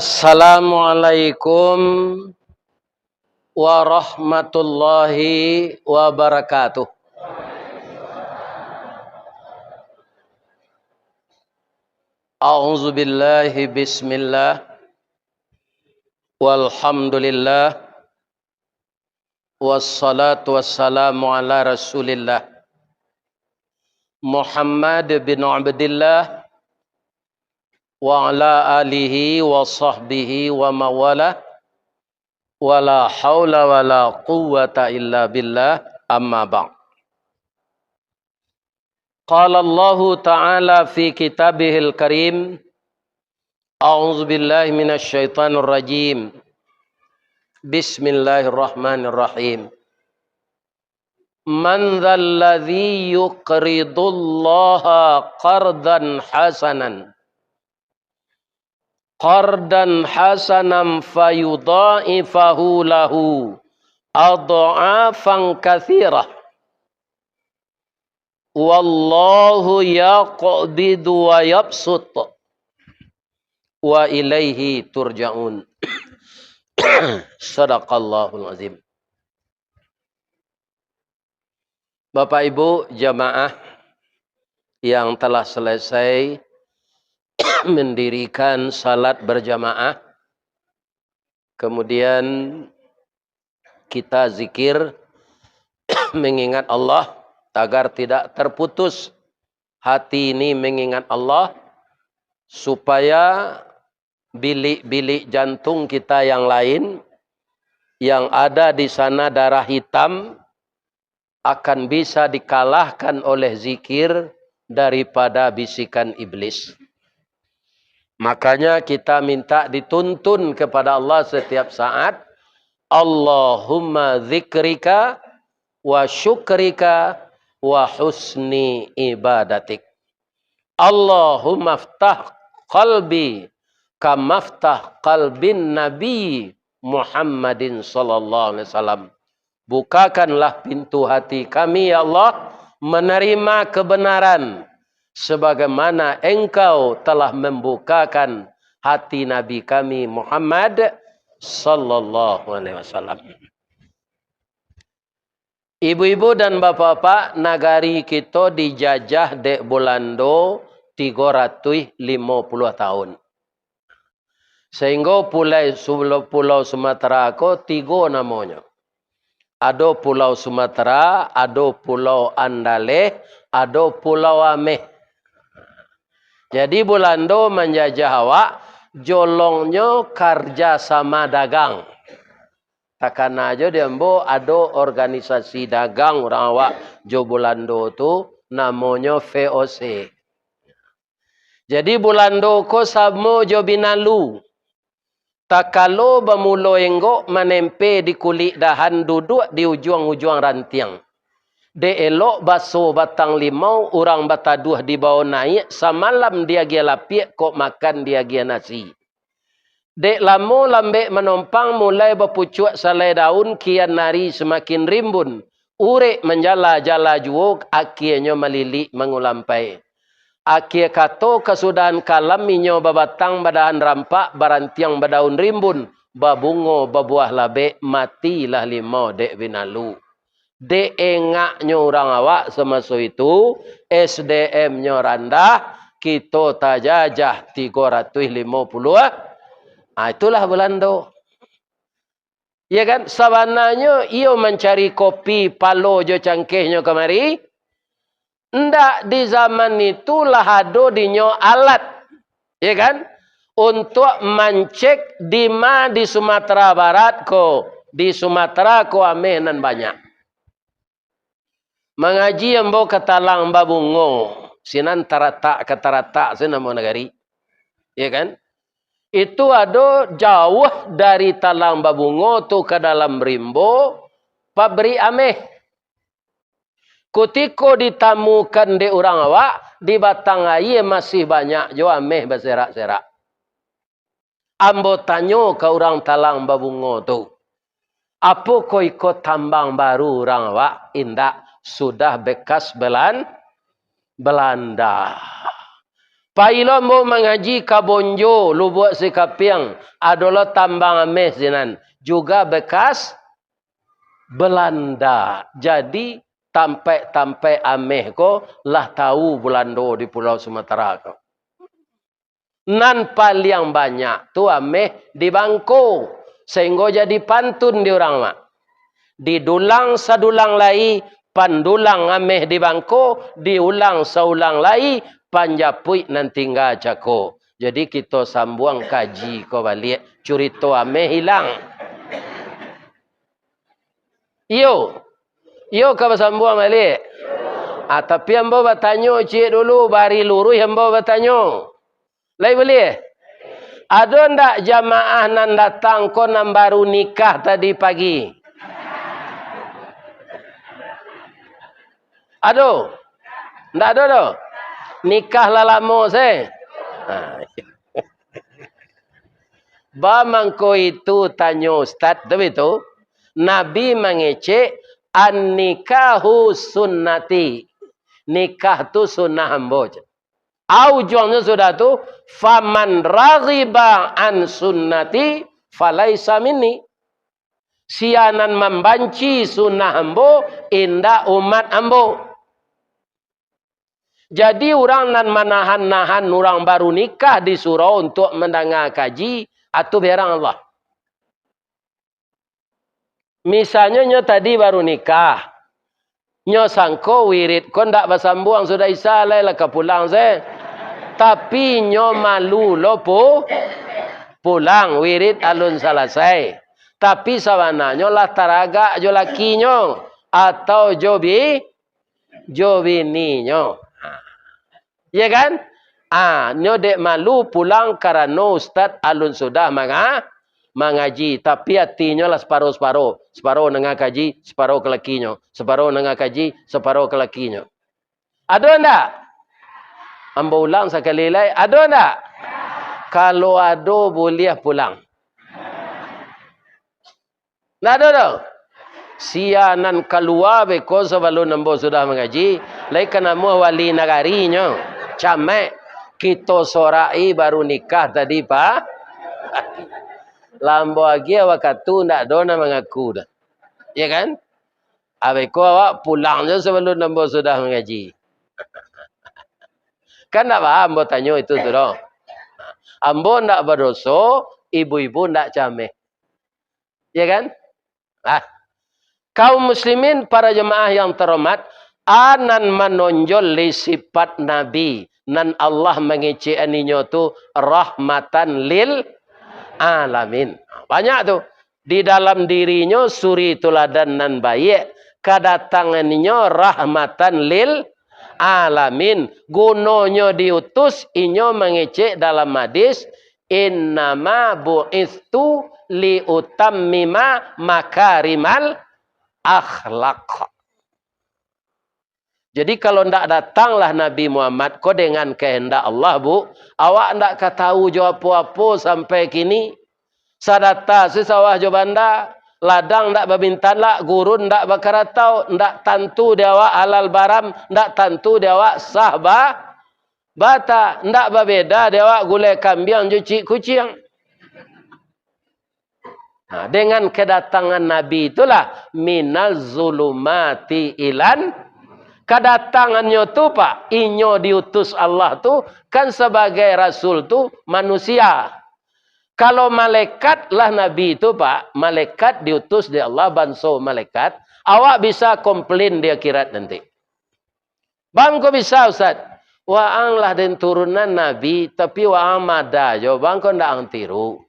Assalamualaikum warahmatullahi wabarakatuh. A'udzu billahi bismillah walhamdulillah wassalatu wassalamu ala Rasulillah Muhammad bin Abdillah wa ala alihi wa sahbihi wa mawala wala haula wala quwwata illa billah amma ba'd. Qala Allah Ta'ala fi kitabihil karim, a'udzu billahi minasy syaithanir rajim. Bismillahirrahmanirrahim. Man dzalladzi yuqridullaha qardan hasanan fayudha'ifahu lahu adha'afan katsirah. Wallahu yaqbidu wa yabsut wa ilaihi turja'un. Sadaqallahul azim. Bapak Ibu jamaah yang telah selesai mendirikan salat berjamaah, kemudian kita zikir mengingat Allah agar tidak terputus hati ini mengingat Allah, supaya bilik-bilik jantung kita yang lain yang ada di sana darah hitam akan bisa dikalahkan oleh zikir daripada bisikan iblis. Makanya kita minta dituntun kepada Allah setiap saat, Allahumma zikrika wa syukrika wa husni ibadatik. Allahumma ftah qalbi kamaftah qalbin Nabi Muhammadin sallallahu alaihi wasallam. Bukakanlah pintu hati kami ya Allah menerima kebenaran sebagaimana Engkau telah membukakan hati Nabi kami Muhammad sallallahu alaihi wasallam. Ibu-ibu dan bapak-bapak, nagari kita dijajah dek Belanda 350 tahun. Sehingga pulau Sumatera ko 3 namanya. Ada Pulau Sumatera, ada Pulau Andaleh, ada Pulau Ameh. Jadi Belanda menjajah awak, jolongnya kerja sama dagang. Takkan aja dia ada organisasi dagang orang awak jo Belanda tu namanya VOC. Jadi Belanda ko sama jo binalu. Tak kalau bermula enggok menempe di kulit dahan duduk di ujung-ujung rantiang. De elok baso batang limau, orang bataduh di bawah naik, semalam dia gia lapik kok makan dia gia nasi. Dek lama lambek menompang mulai berpucuk salai daun, kian nari semakin rimbun. Urek menjala-jala juuk, akhirnya melilik mengulampai. Akhir kata kesudahan kalam minyo babatang badahan rampak, barantiang badaun rimbun. Babungo babuah labek, matilah limau dek binalu. Dek engaknya orang awak semasa itu, SDM-nya rendah, kita tajajah 350. Itulah Belanda. Ya kan? Sebenarnya ia mencari kopi palo jo cangkehnya kemari. Ndak di zaman itulah ada dinyo alat. Ya kan? Untuk mencek di Sumatera Barat ko, di Sumatera ko amenan banyak. Mengaji yang bawa katalang babungo, sinan taratak kataratak senamo negari. Ya kan? Itu ada jauh dari talang babungo tu ke dalam rimbo pabrik ameh. Kutiko ditamukan di orang awak di batang air masih banyak jo ameh berserak-serak. Ambo tanyo ke orang talang babungo tu, apa kau ikut tambang baru orang awak? Indak, sudah bekas Belanda. Pailo mo mengaji kabonjo, lu buat sikapiang, adalah tambang ameh sinan. Juga bekas Belanda. Jadi tampai ameh ko lah tahu Belanda di Pulau Sumatera ko. Nan paling banyak tu ameh di Bangko. Sehingga jadi pantun di orang mak. Didulang sadulang lai, pandulang ameh di Bangko, diulang saulang lai, panjapui nanti tinggal cako. Jadi kita sambuang kaji ko balik. Curito ameh hilang. Iyo kau sambuang balik. Tapi hamba bertanya cik dulu, bari luruh hamba bertanya. Lai boleh? Ada ndak jamaah nan datang ko nan baru nikah tadi pagi? Ada? Ndak ada dah? Nikah lah lama saya. Bamangko itu tanya ustaz, tapi itu Nabi mengecek an-nikahu sunnati. Nikah tu sunnah hamba. Aujungnya sudah tu faman raghiba an sunnati falaisa minni. Sianan membanci sunnah hamba indah umat hamba. Jadi orang nan menahan-nahan orang baru nikah disuruh untuk mendengar kaji atau berang Allah. Misalnya nyo tadi baru nikah. Nyo sangko wirid ko ndak bersambuang sudah isa lai lah pulang saya. Tapi nyo malu lopo pulang wirid alun selesai. Tapi sawananya lah taraga jo lakinyo atau jo bininya. Ya kan? Nyo dek malu pulang karena ustaz alun sudah mengaji. Tapi hatinya lah separuh-separuh. Separuh nengah kaji, separuh ke lakinya. Separuh nengah kaji, separuh ke lakinya. Ada enggak? Amba ulang sekali lagi. Ada enggak? Kalau ada boleh pulang. Enggak ada dah. Sianan keluar beko sebelum nambo sudah mengaji. Lai kena mu wali negarinya. Camek. Kita sorai baru nikah tadi pak. Lambo lagi awak tu ndak dona mengaku dah. Ya kan? Abeko awak pulang je sebelum nambo sudah mengaji. Kan ndak paham ambo tanya itu tu dah. Ambo ndak berdosa, ibu-ibu ndak camek. Ya kan? Kaum muslimin para jemaah yang terhormat, anan menonjol sifat Nabi. Nan Allah mengecekaninya tu rahmatan lil alamin. Banyak tu. Di dalam dirinya suri tuladan nan baik. Kedatangannya rahmatan lil alamin. Gunanya diutus, inyo mengecek dalam hadis. Innama bu'istu liutammima makarimal akhlak. Jadi kalau ndak datanglah Nabi Muhammad ko dengan kehendak Allah bu, awak ndak katahu jo apa-apa sampai kini. Sadata sesawah jo banda, ladang ndak babintan lah, gurun ndak bakaratau, ndak tentu dia awak halal baram, ndak tentu dia awak sah bata, ndak berbeda dia awak gulai kambing cuci kucing. Dengan kedatangan Nabi itulah minal zulumati ilan. Kedatangannya tu pak, inyo diutus Allah tu kan sebagai rasul tu manusia. Kalau malaikat lah Nabi itu pak, malaikat diutus di Allah banso malaikat, awak bisa komplain di akhirat nanti. Bang kau bisa Ustaz? Waang lah dan turunan Nabi, tapi waang mada jo, bang kau ndak ang tiru.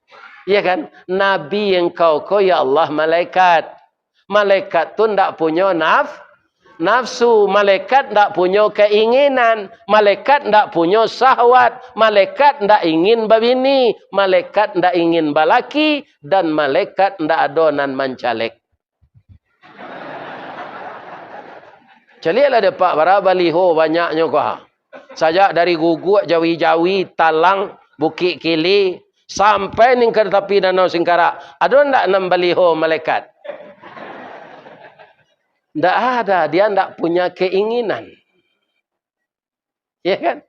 Ya kan? Nabi yang kau ya Allah malaikat. Malaikat tu ndak punya nafsu. Malaikat ndak punya keinginan. Malaikat ndak punya syahwat. Malaikat ndak ingin babini. Malaikat ndak ingin balaki. Dan malaikat ndak adonan mancalek. Celiaklah dia pak. Para baliho banyaknya kau. Sajak dari Guguk, Jawi-Jawi, Talang, Bukit Kili. Sampai ni ke tepi Danau Singkara. Ada tak enam baliho malaikat? Tak ada. Dia tak punya keinginan. Ya kan?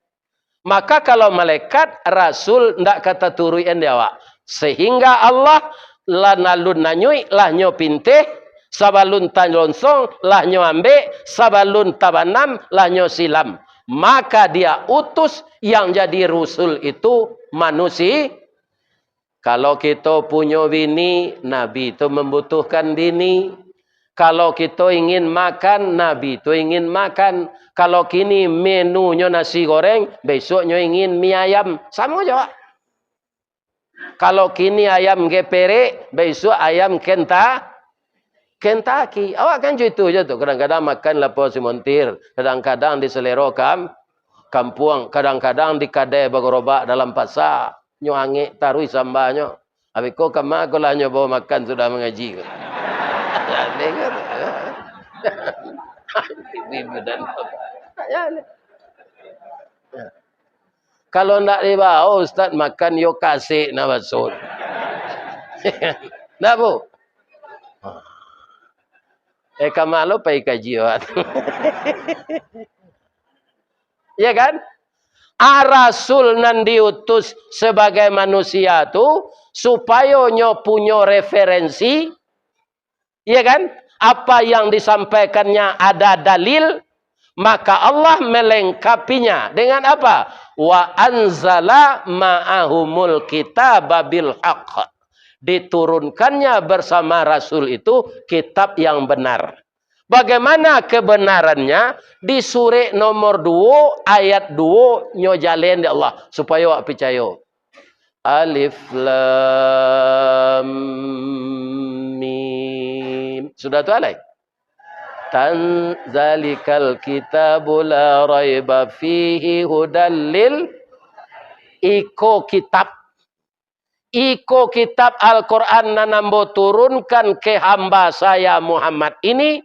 Maka kalau malaikat, rasul ndak kata turuin dia awak. Sehingga Allah lah nalun nanyui lah nyo pintih, sabalun tanlonsong lah nyo ambek, sabalun tabanam lah nyo silam. Maka dia utus yang jadi rasul itu manusia. Kalau kita punya bini, Nabi itu membutuhkan bini. Kalau kita ingin makan, Nabi itu ingin makan. Kalau kini menunya nasi goreng, besoknya ingin mie ayam. Sama juga. Kalau kini ayam gepere, besok ayam Kentucky. Awak kan itu je tu. Kadang-kadang makan lapau simontir. Kadang-kadang di selero kampung. Kadang-kadang di kadai bagorobak dalam pasar. Nyo angik tarui sambahnya. Habis kau kemana kau lah nyo bawa makan sudah mengaji. Kalau nak dibawa, Ustaz makan yo kasih na basul. Nak bu? Kamalo pai kaji wat. Ya kan? Rasul nan diutus sebagai manusia tu supaya nyo punya referensi, ya kan? Apa yang disampaikannya ada dalil, maka Allah melengkapinya dengan apa? Wa anzala ma'ahumul kitaba bil haqq. Diturunkannya bersama Rasul itu kitab yang benar. Bagaimana kebenarannya? Di surah nomor 2 ayat 2 nyo jalen di Allah supaya awak percaya. Alif lam mim. Sudah tu alai? Tanzalikal kitabu la raiba fihi hudallil. Iko kitab Al-Quran nanambo turunkan ke hamba saya Muhammad ini.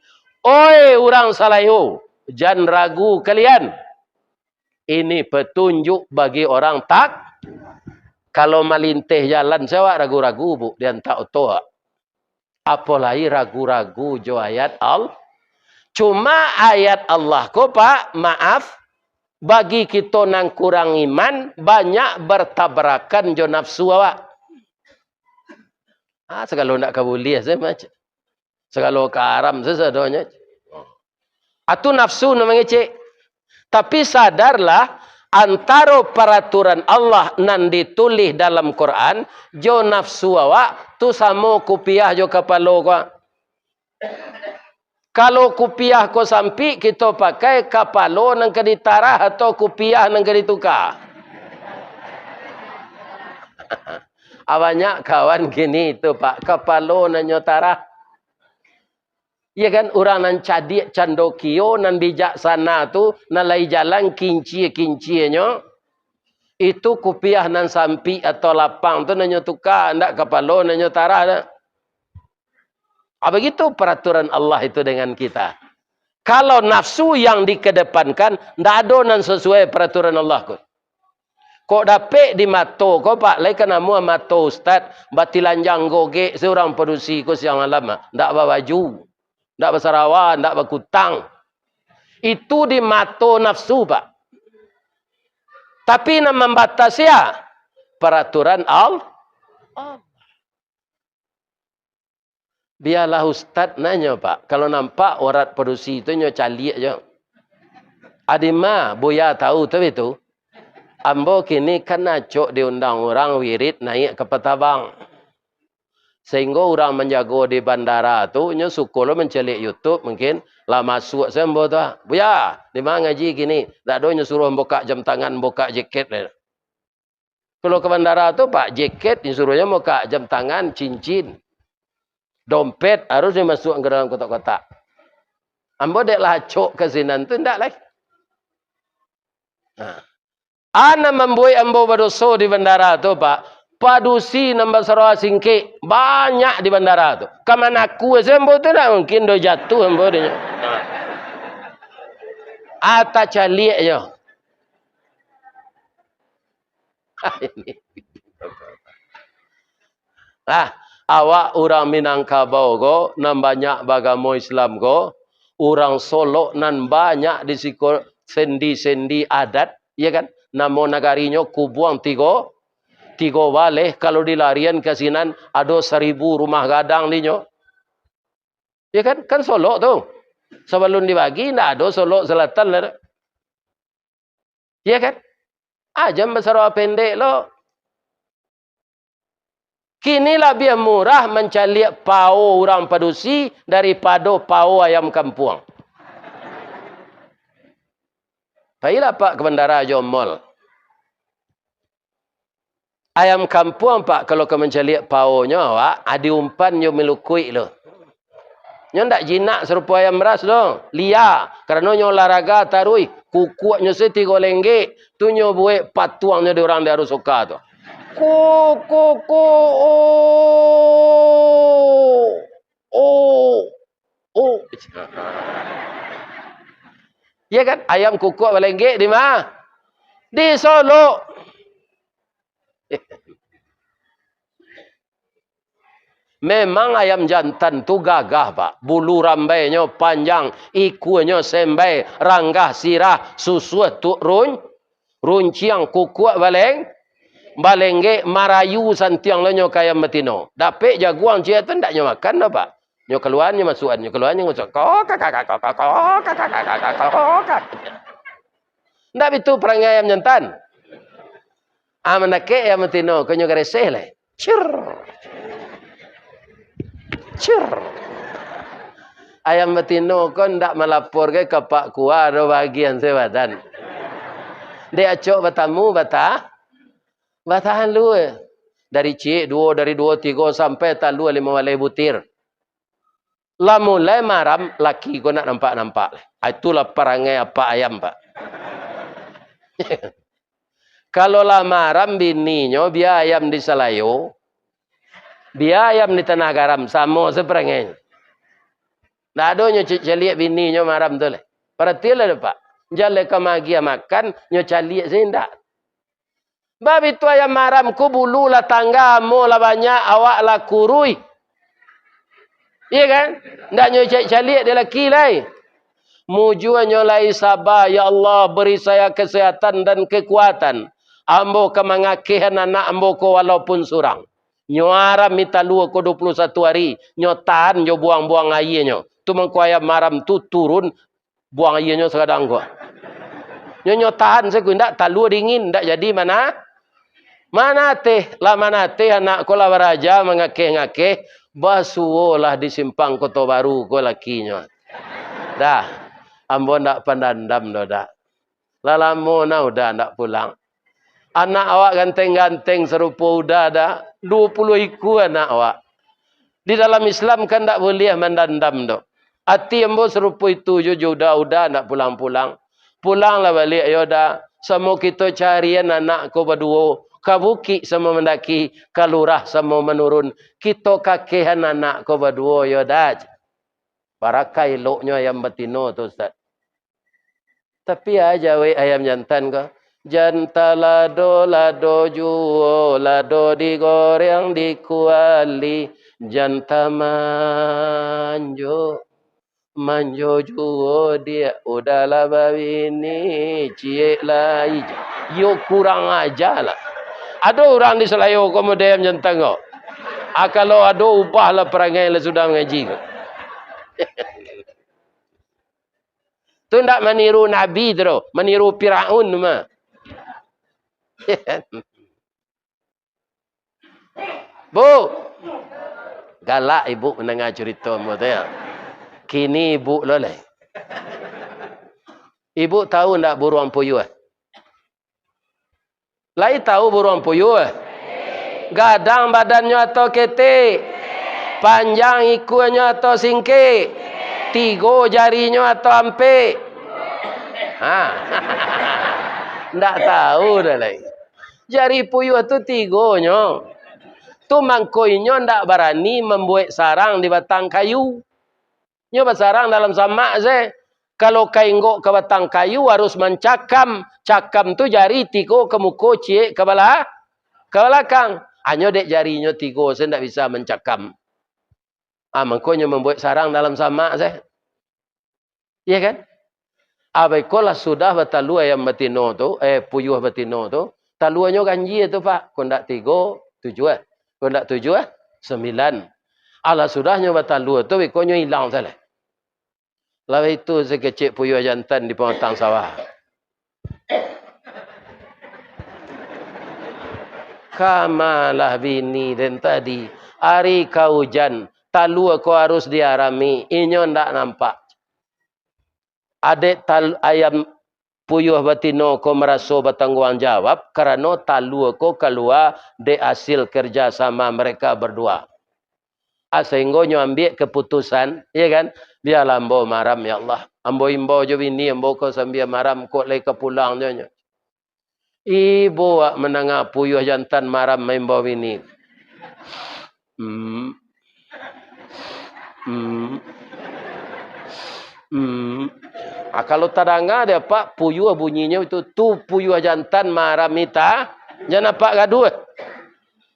Oi orang salayu, jangan ragu kalian. Ini petunjuk bagi orang tak. Kalau malintih jalan saya ragu-ragu bu, dia tak otoh. Apalagi ragu-ragu jo ayat Allah. Cuma ayat Allah ko pak, maaf, bagi kita nang kurang iman banyak bertabrakan jo nafsu awak. Segala nak kabuli saya macam. Segala karam sesadanya. Atu nafsu namanya cik. Tapi sadarlah antara peraturan Allah nan ditulis dalam Quran, jo nafsu awak tu sama kupiah jo kepala ko. Kalau kupiah ko sampai kita pakai kepala nang ke ditarah atau kupiah nang ke ditukar. Banyak kawan gini itu pak, kepala nang nyotarah. Ya kan orang nan cadik candokio nan bijaksana tu nalai jalan kinci-kincinya itu kupiah nan sampi atau lapang tu nanyo tukar ndak kepala nanyo tarah dah. Begitu peraturan Allah itu dengan kita. Kalau nafsu yang dikedepankan ndak ada nan sesuai peraturan Allah kot. Kok dapet di mato kau pak lai kan amu mato ustaz batilanjang goge seorang produksi ko siang malam ndak bawa baju. Tak bersarawan, tak berkutang. Itu di mata nafsu, Pak. Tapi nak membatasi ya peraturan Allah. Biarlah Ustaz nanya, Pak. Kalau nampak orang produksi itu nyo calik je. Adima, Buya tahu tapi itu. Ambo kini kan acok diundang orang wirid naik ke petabang. Sehingga orang menjaga di bandara tu, nyo suka lo mencelik YouTube mungkin lah masuk sembo tu. Buya, di mana ngaji gini? Tak ada nyo suruh buka jam tangan, buka jaket. Kalau ke bandara tu pak jaket, nyo suruhnya buka jam tangan, cincin, dompet harus masuk ke dalam kotak-kotak. Ambo dek lah cok ke sinan tu ndak lah. Ana membuat ambo berdosa di bandara tu pak. Padusi nombor sarwa singke banyak di bandara tu. Kaman aku sembo tu dah mungkin do jatuh sembo dia. Ata calik je. Awak orang Minangkabau go nan banyak bagamo Islam go, orang Solo nan banyak di siko sendi-sendi adat, ya kan? Namo nagarinyo kubuang tigo waleh. Kalau dilarian ke sinan ada 1000 rumah gadang ninyo. Ya kan? Kan Solo tuh. Sebelum dibagi ndak ada Solo Selatan lah. Ya kan? Ajam besar pendek lo. Kini lebih murah mencari pao orang padusi daripada pao ayam kampung. Baiklah Pak ke bandara Jomol. Ayam kampung Pak kalau ke mencari pao-nya Pak, ada umpan nyo melukui lo. Nyo ndak jinak serupa ayam ras lo. Lia. Kerana nyo olahraga tarui. Kukuak nyo se 3 lenggek. Tu nyo buat patuang nyo di orang di harus suka tu. Ko. Oh. Ya kan? Ayam kukuak belenggek di mana? Di Solo. Memang ayam jantan tu gagah Pak. Bulu rambainya panjang, ikunya sembai, ranggah sirah, susu tu runciang kukuak balengge marayu santiang lo nyo kaya metino. Dapet jaguang cia tu ndak nyo makan dah Pak. Nyo keluar nyo masukan, nyo keluar nyo masuk. Ndak itu perangai ayam jantan. Menake ayam metino ko nyo gareseh le. Cur. Ayam betino kon ndak melapor ke Pak Kuah do bagian sebadan. Dia acok batamu batahan lu. Dari cik 2 dari 2 3 sampai talu 5 walai butir. Lah mulai maram laki ko nak nampak. Itulah perangai apa ayam Pak. Kalau lah maram bininya biar ayam di Selayo. Biar ayam di Tanah Garam sama seperangai. Ndak ada nyo celiak bini nyo maram tu le. Perhatilah Pak. Jale ka magi makan nyo celiak sindak. Bab itu ayam maram ku bulu lah tangga mo lah banyak awak lah kurui. Iya kan? Ndak nyo celiak dia laki lai. Muju nyo lai sabar ya Allah beri saya kesehatan dan kekuatan. Ambo ka mangakihan anak ambo ko walaupun surang. Nyo aram minta lu ko 21 hari. Nyo tahan nyo buang-buang air nyo. Tu mengko ayam maram tu turun buang air nyo sekadang ko. Nyo tahan seku ndak talu dingin ndak jadi mana? Mana teh anak ko lah beraja mengakeh-ngakeh basuo lah di simpang Kota Baru ko lakinya. Dah. Ambo ndak pandandam dah. Lalamu na udah ndak pulang. Anak awak ganteng-ganteng serupa udah dah. 20 iku anak awak. Di dalam Islam kan tak boleh mendandam dok. Hati ambo serupa itu jo udah nak pulang-pulang. Pulanglah balik ya dah. Semua kita carian anak ko berdua. Kabuki sama mendaki, kalurah sama menurun. Kita kakehan anak ko berdua ya dah. Barakai loknya ayam betino tu Ustaz. Tapi aja we ayam jantan ko. Janta lado juo lado digoreng dikuali janta manjo juo dia udahlah babini cie lai yo kurang aja lah. Ada orang di Selayo kemudian jantan kok. Kalau ada ubahlah perangai lah sudah mengaji kok. Tu ndak meniru Nabi tu, meniru Firaun mah. Bu, galak ibu mendengar cerita mu tu ya. Kini ibu loleh. Ibu tahu ndak buruan puyuh? Lai tahu buruan puyuh? Gadang badannya atau ketek? Panjang ikunya atau singkik? 3 jarinya atau ampe? Ndak tahu dah lagi. Jari puyuh tu 3-nya. Tu mangkoinya ndak berani membuat sarang di batang kayu. Nyo bersarang dalam samak saya. Kalau kainggok ke batang kayu harus mencakam. Cakam tu jari 3 ke muka cie ke belakang. Hanya dek jarinya 3 saya ndak bisa mencakam. Mangkoinya membuat sarang dalam samak saya. Iya kan? Abai kolah sudah betalua yang betino tu, puyuh betino tu, taluanyo ganji tu Pak. Kondak 3, 7. Kondak 7, 9. Ala sudahnya betalua tu, ikonyo hilang salah. Lalu itu sekecil puyuh jantan di pengatang sawah. Kamalah bini dan tadi. Hari kau hujan. Talua kau harus diarami. Inyo ndak nampak. Adik ayam puyuh batino ko merasa bertanggungjawab kerana talua ko keluar de hasil kerjasama mereka berdua. Sehingga nyo ambil keputusan, ya kan? Dia lambo maram ya Allah. Ambo imbo jo bini ambo ko sambil maram ko lei ke pulang nyo. Ibu wak menengah puyuh jantan maram imbo bini. Kalau tadanga dia Pak puyuh bunyinya itu tu puyuh jantan maram ita jangan Pak gaduh.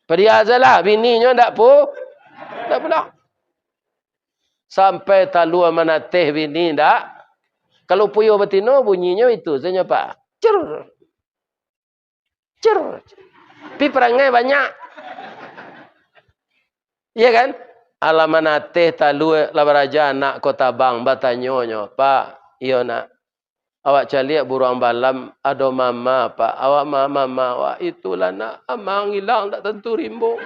Periazalah bininya ndak pula. Sampai talua manateh bini ndak. Kalau puyuh betina bunyinya itu saja Pak. Cer. Pi perangai banyak. Iya kan? Alamanateh talua labaraja anak kota bang batanyonyo Pak. Iyo nak. Awak caliak burung balam ada mama Pak. Awak mama awak itulah nak amang hilang tak tentu rimbo.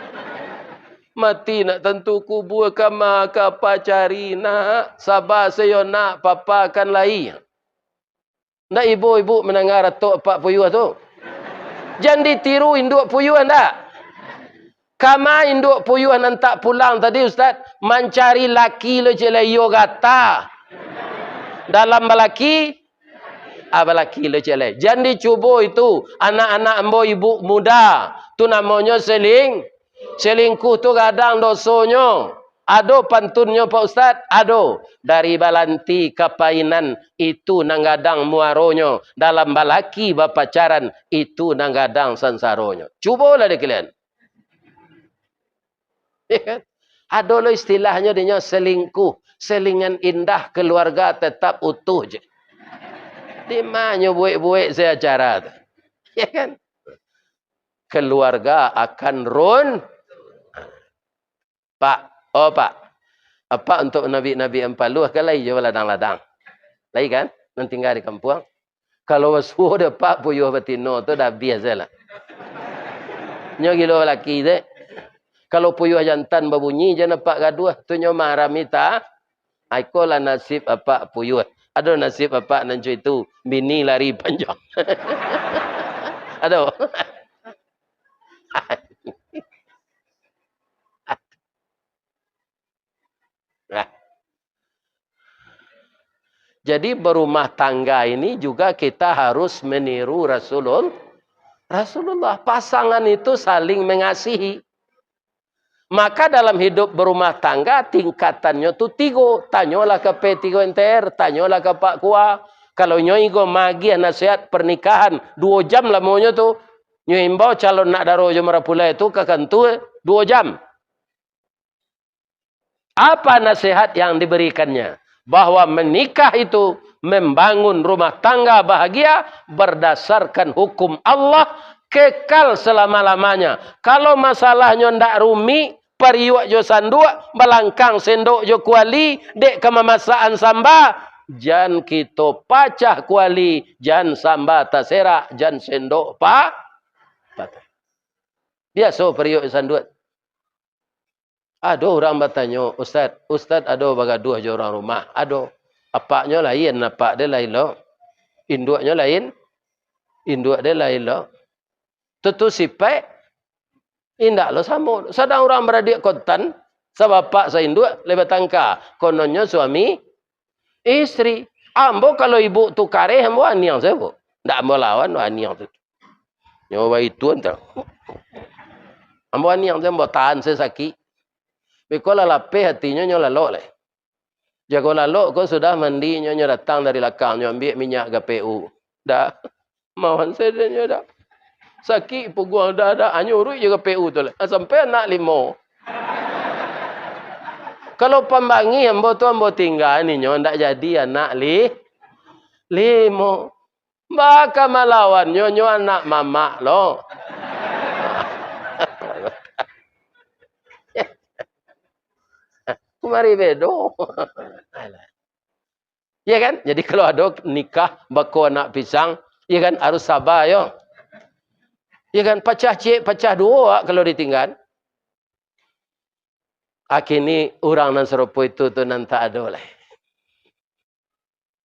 Mati nak tentu kubur kama apa cari nak sabar saya nak papa akan lai. Ndak ibu-ibu mendengar atuk pak puyuh tu. Jangan ditiru induk puyuh ndak. Kama induk puyuh nantak pulang tadi Ustaz mencari laki lo je yo gata. Dalam balaki abalaki lo cele. Jangan dicuba itu anak-anak ambo ibu muda. Tu namanya selingkuh tu kadang dosonya. Ado pantunnya Pak Ustaz, ado. Dari balanti kapainan itu nanggadang muaronyo. Dalam balaki bapacaran itu nanggadang sansaronyo. Cubalah deh kalian. Ado lo istilahnya dia selingkuh. Selingan indah keluarga tetap utuh je. Di mana buik-buik saya acara tu. Ya kan? Keluarga akan Pak. Oh Pak. Apa untuk Nabi-Nabi empaluh ke lai je ladang-ladang. Lai kan? Nanti tinggal di kampung. Kalau wasuh dia Pak puyuh betino tu dah biasa lah. Nyo gilo laki tu. Kalau puyuh jantan berbunyi jangan Pak gaduh. Tu nyo marah mita. Aikolah nasib apa puyuh. Ada nasib apa nancu itu. Bini lari panjang. Ada. Nah. Jadi berumah tangga ini juga kita harus meniru Rasulullah. Pasangan itu saling mengasihi. Maka dalam hidup berumah tangga tingkatannya tu 3. Tanyalah ke P3 NTR, tanyalah ke Pak Kua. Kalau nyoigo magi nasihat pernikahan 2 jam lah maunya tu. Nyoimbau calon nak daro je marapulai tu ke kantu 2 jam. Apa nasihat yang diberikannya? Bahwa menikah itu membangun rumah tangga bahagia berdasarkan hukum Allah. Kekal selama-lamanya. Kalau masalahnya ndak rumi, periwak jo sanduk, belangkang sendok jo kuali, dek kemamasaan samba, jan kita pacah kuali, jan samba tasera, jan sendok patah. Biasa periwak sanduk. Ada orang bertanya, Ustaz ada bagaduh jo orang rumah. Ada. Apaknya lain, apak dia lain lo. Induknya lain. Induk dia lain lo. Tentu sifat indak lo sama. Sedang orang beradik kontan, sebapak seinduk lebat tangka. Kononnya suami, istri. Ambo kalau ibu tu kareh, ambo aniang saya bu. Ndak ambo lawan, aniang tu. Nyoba itu entah. Ambo aniang saya, ambo tahan saya sakit. Bikola lapeh hatinya nyola lo le. Jago lalu kau sudah mandi nyonya datang dari belakang nyonya ambil minyak GPU. Dah. Mawan saya nyonya dah. Sakit peguang dah anyurui je PU tu lah. Sampai anak 5. Kalau pembangi ambo tu ambo tinggal ni nyo ndak jadi anak 5. Baka malawan nyo anak mama lo. Kumari bedo. Ya kan? Jadi kalau ada nikah bako anak pisang, ya kan harus sabar yo. Ya kan pecah cik, pecah dua kalau ditinggal. Akhirnya orang nan serupa itu tu nan tak ada lah.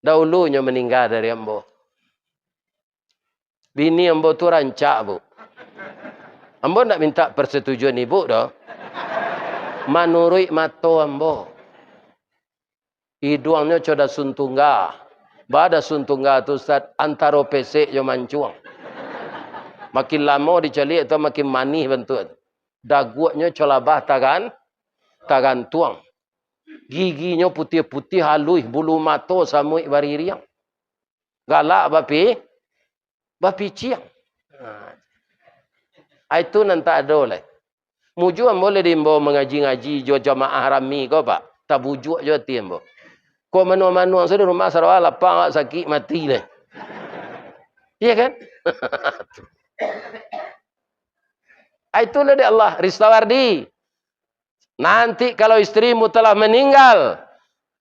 Dahulunya meninggal dari ambo. Bini ambo tu rancak bu. Ambo nak minta persetujuan ibu dah. Menurut mato ambo. Hidungnya coda suntungga. Bada suntungga tu Ustaz antara pesek yo mancuang. Makin lama dicalik atau makin manis bentuk. Daguaknya colabah tagan tuang. Giginya putih-putih halus, bulu mata samui baririang. Galak bapi ciang. Itu nanti ada lah. Mujuan boleh dimbawa mengaji-ngaji jo jamaah rami kau pak. Tak bujuk jo tiembo. Kau manu-manu yang sudah rumah Sarawak lapang sakit mati lah. Iya kan? Itulah dia Allah Ristawardi. Nanti kalau istrimu telah meninggal,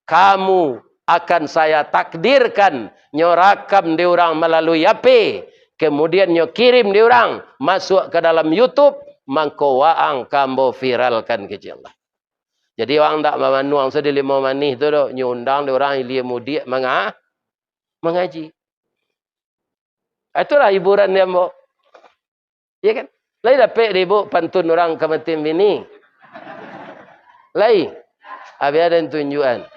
kamu akan saya takdirkan nyorakam di orang melalui HP, kemudian nyo kirim di orang masuk ke dalam YouTube, mangko waang kambo viralkan ke Allah. Jadi orang tak memanuang sedih 5 manih tu doh nyundang di orang ilia mudi mengaji. Itulah hiburan dia mbok. Ya kan? Lai dapat ibu pantun orang kematin bini. Lai. Abi ada tunjukan.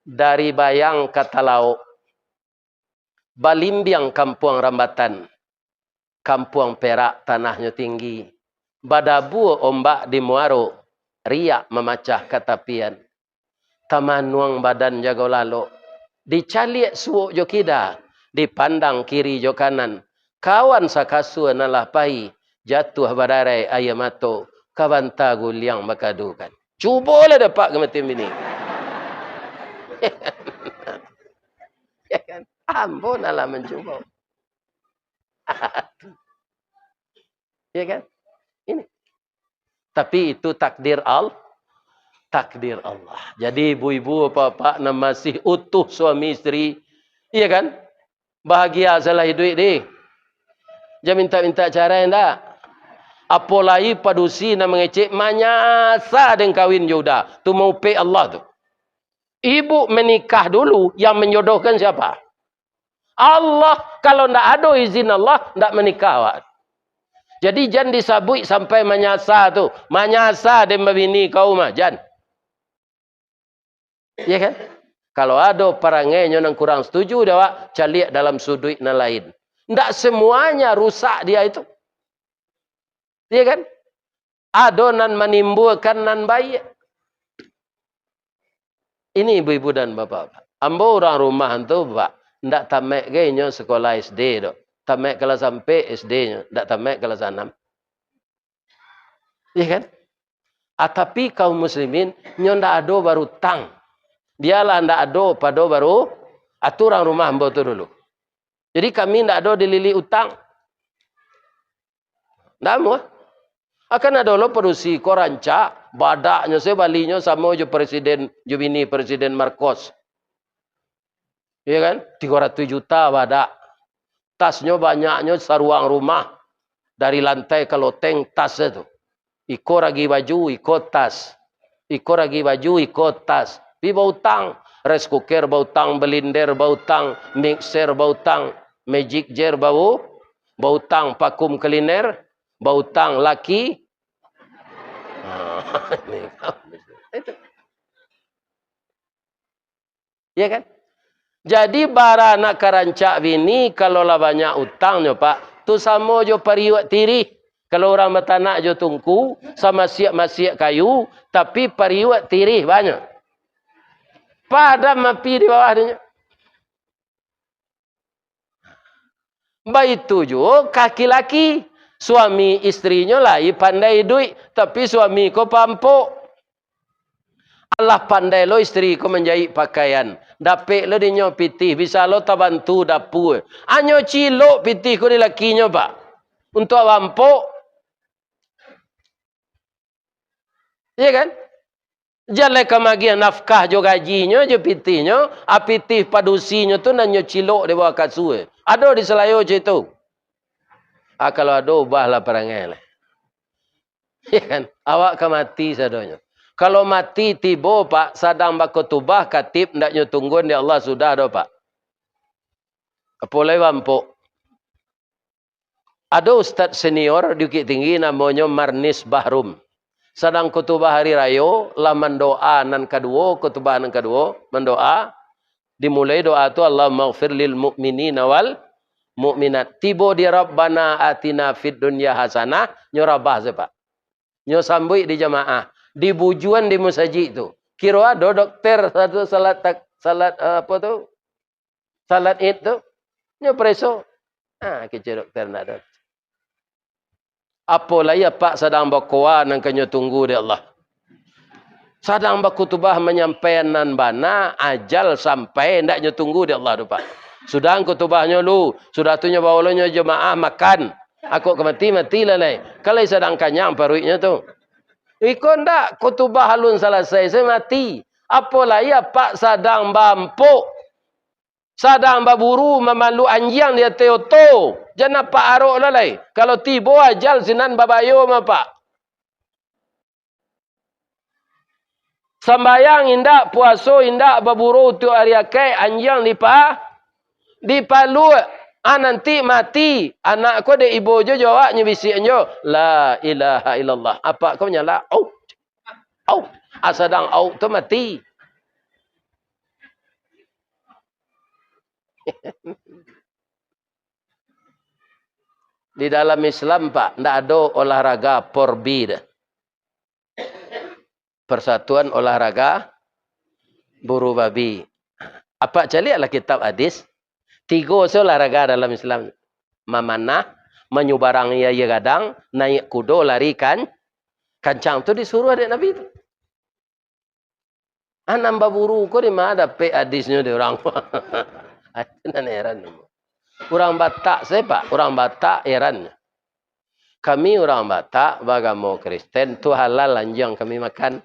Dari bayang kata lauk. Balimbiang kampung Rambatan. Kampung Perak tanahnya tinggi. Badabu ombak di Muaro. Riak memacah katapian. Tamanuang badan jago lalu. Dicaliak suuk jo kida. Dipandang kiri jo kanan. Kawan sakasu nalah pai. Jatuh badarai ayamato. Kawan tagu liang makadukan. Cuba lah dapat kematian bini. Ya kan? Ampun Allah mencuba. Ya kan? Ini. Tapi itu takdir takdir Allah. Jadi ibu-ibu bapak yang masih utuh suami istri, iya kan? Bahagia salah hidup ni. Jangan minta-minta cara endak. Apalagi padusi na mengecek manyasa dengan kawin jodoh. Tu mau pe Allah tu. Ibu menikah dulu yang menjodohkan siapa? Allah. Kalau ndak ada izin Allah, ndak menikah awak. Jadi jangan disabui sampai menyasa tu. Menyasa dan membini kau mah. Jangan. Ya kan? Kalau ada parangnya yang kurang setuju, dia caliak dalam sudut yang lain. Tidak semuanya rusak dia itu. Ya kan? Ada nan menimbulkan nan baik. Ini ibu-ibu dan bapak-bapak. Ambo orang rumah tu, Pak. Tidak tamek kayaknya sekolah SD tu. Tamek kelas sampai SD-nya. Tak tamek kelas 6. Ya kan? Tapi kaum muslimin, ndak ada baru tang. Dialah ndak ada pada baru aturan rumah hamba tu dulu. Jadi kami ndak ada dilili utang. Ndak mau. Akan ada lo produksi koranca, badaknya saya balinya sama jo presiden, jo bini presiden Marcos. Ya kan? 300 juta badak. Tasnya banyaknya saruang rumah. Dari lantai ke loteng tas itu. Iko ragi baju, iko tas. Iko ragi baju, iko tas. Pi bau tang. Rice cooker bau tang, blender bau tang, mixer bau tang, magic jar bau tang, vacuum cleaner bau tang, laki. Itu. Ya kan? Jadi barana karancak bini kalau lah banyak utangnya Pak, tu sama jo pariwak tiri. Kalau orang bertanak jo tungku sama siap-siap kayu, tapi pariwak tiri banyak. Pada mapi di bawahnya. Baik itu jo kaki laki, suami istrinya lah pandai duit, tapi suami ko pampuk. Allah pandai lo isteri ko menjahit pakaian. Dapik lo dinyo pitih. Bisa lo tabantu dapur. Anyo cilok pitih ko di lakinya pak. Untuk wampuk. Iya kan? Jalan kemagian nafkah jo gajinya jo pitihnya. Apitih padusinya tu nanyo cilok di bawah kasur. Ada di selayo je tu. Kalau ada ubahlah perangai lah. Iya kan? Awak ke mati sadonya. Kalau mati tiba pak, sadang bakutubah katib ndaknya tungguan di Allah sudah ada pak. Apolai wampuk. Ada ustaz senior di Bukit Tinggi namanya Marnis Bahrum. Sadang kutubah hari raya, lah mendoa nan kedua, kutubah nan kedua, mendoa. Dimulai doa tu Allah maghfir lil mu'minina wal mu'minat. Tiba di Rabbana atina fid dunya hasanah, nyorabah pak. Nyo sambui di jamaah. Di bujuan di masjid tu. Kira ada dokter satu salat apa tu? Salat Id tu. Nyo preso. Kecil dokter nak ada. Apalah ya pak sedang berkuah nang kenyo tunggu di Allah. Sedang berkutubah menyampaikan nan bana ajal sampai ndaknya tunggu di Allah tu pak. Sudah kutubahnya lu, sudah tu nyo bawa nyo jemaah makan. Aku mati lah lai. Kalau sedang kanyang paruiknya tu. Ikon tak kutubah halun selesai saya mati. Apalah ya pak sadang bampuk. Sadang baburu memalu anjang dia teoto. Jangan pak arok lah lai. Kalau tiba ajal sinan babayo ma pak. Sambayang indak puaso indak baburu tu ariakai anjang dipalu. Nanti mati. Anak ko de ibu jo jawab nyebisiknya. La ilaha illallah. Apa kau nyala? Au. Au. Asadang au tu mati. Di dalam Islam pak. Tidak ada olahraga porbi. Persatuan olahraga buru babi. Apa caliaklah kitab hadis. 3 olahraga dalam Islam. Memanah, menyubarang ia gadang, naik kudo, lari kancang tu disuruh adik Nabi tu. Nambah buru ko di mana dapat hadisnya di orang. Itu heran. Orang Batak saya pak, orang Batak heran. Kami orang Batak, beragama Kristen tu halal anjing kami makan.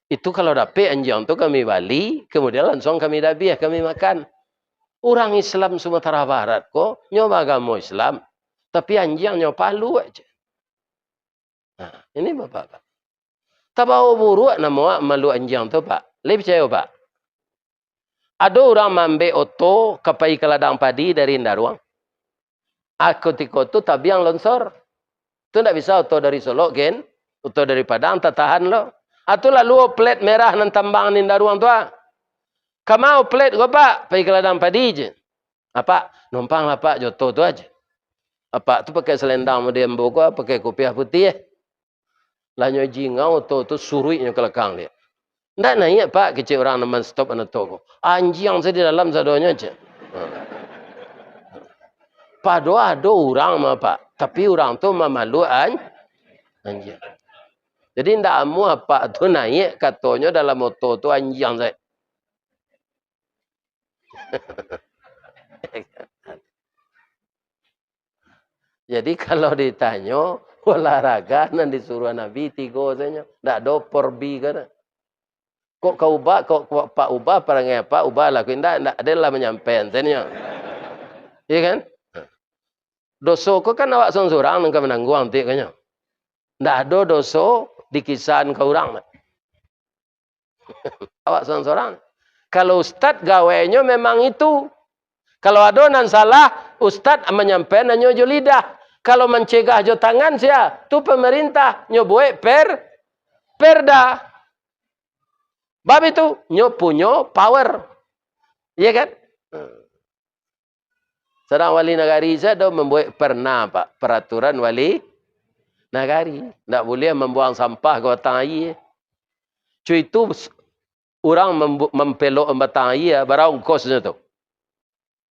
Itu kalau dapat anjing tu kami bali, kemudian langsung kami dabiah kami makan. Orang Islam Sumatera Barat ko nyoba agama Islam, tapi anjing nyoba palu aja. Nah, ini bapak. Tabawa buruk nama malu anjing tu pak. Lebih percaya pak. Ada orang mambe oto kapai ke ladang padi dari Indaruang. Aku tiko tu tabiang lonsor. Tu tidak bisa oto dari Solo gen, oto dari Padang tak tahan lo. Atu lalu plat merah nan tambang Indaruang tu ah. Kamau plate ko pak, pergi ke ladang padi je. Apa? Numpang lah pak, joto tu aja. Apa? Tu pakai selendang dia membawa pakai kopiah putih. Lanyo jingau tu suruhnya ke lekang dia. Ndak naik pak, kecil orang neman stop anak toko. Anjing saya di dalam sadonya aja. Pado ada orang mah pak, tapi orang tu memalu anjing. Jadi ndak amu apa tu naik katanya dalam motor tu anjing saya. Jadi kalau ditanya olahraga nan disuruh Nabi 3 saja. Tak ada porbi kan. Kok kau ubah, kok Pak ubah perangai Pak ubah lah. Tidak adalah menyampaikan tanya. Iya kan? Dosa kau kan awak seorang nang menanggung nanti kanya. Tak ada dosa di kisahan kau orang. Awak seorang. Kalau ustaz gawainya memang itu. Kalau ada nan salah, ustaz menyampaikan nyo jo lidah. Kalau mencegah jo tangan sia, tu pemerintah nyo buat perda. Bab itu nyo punya power. Iya kan? Sedang wali nagari saya membuat pak, peraturan wali nagari. Tak boleh membuang sampah ke batang air. Cuy itu orang mempelok batang air, barang kosnya tu.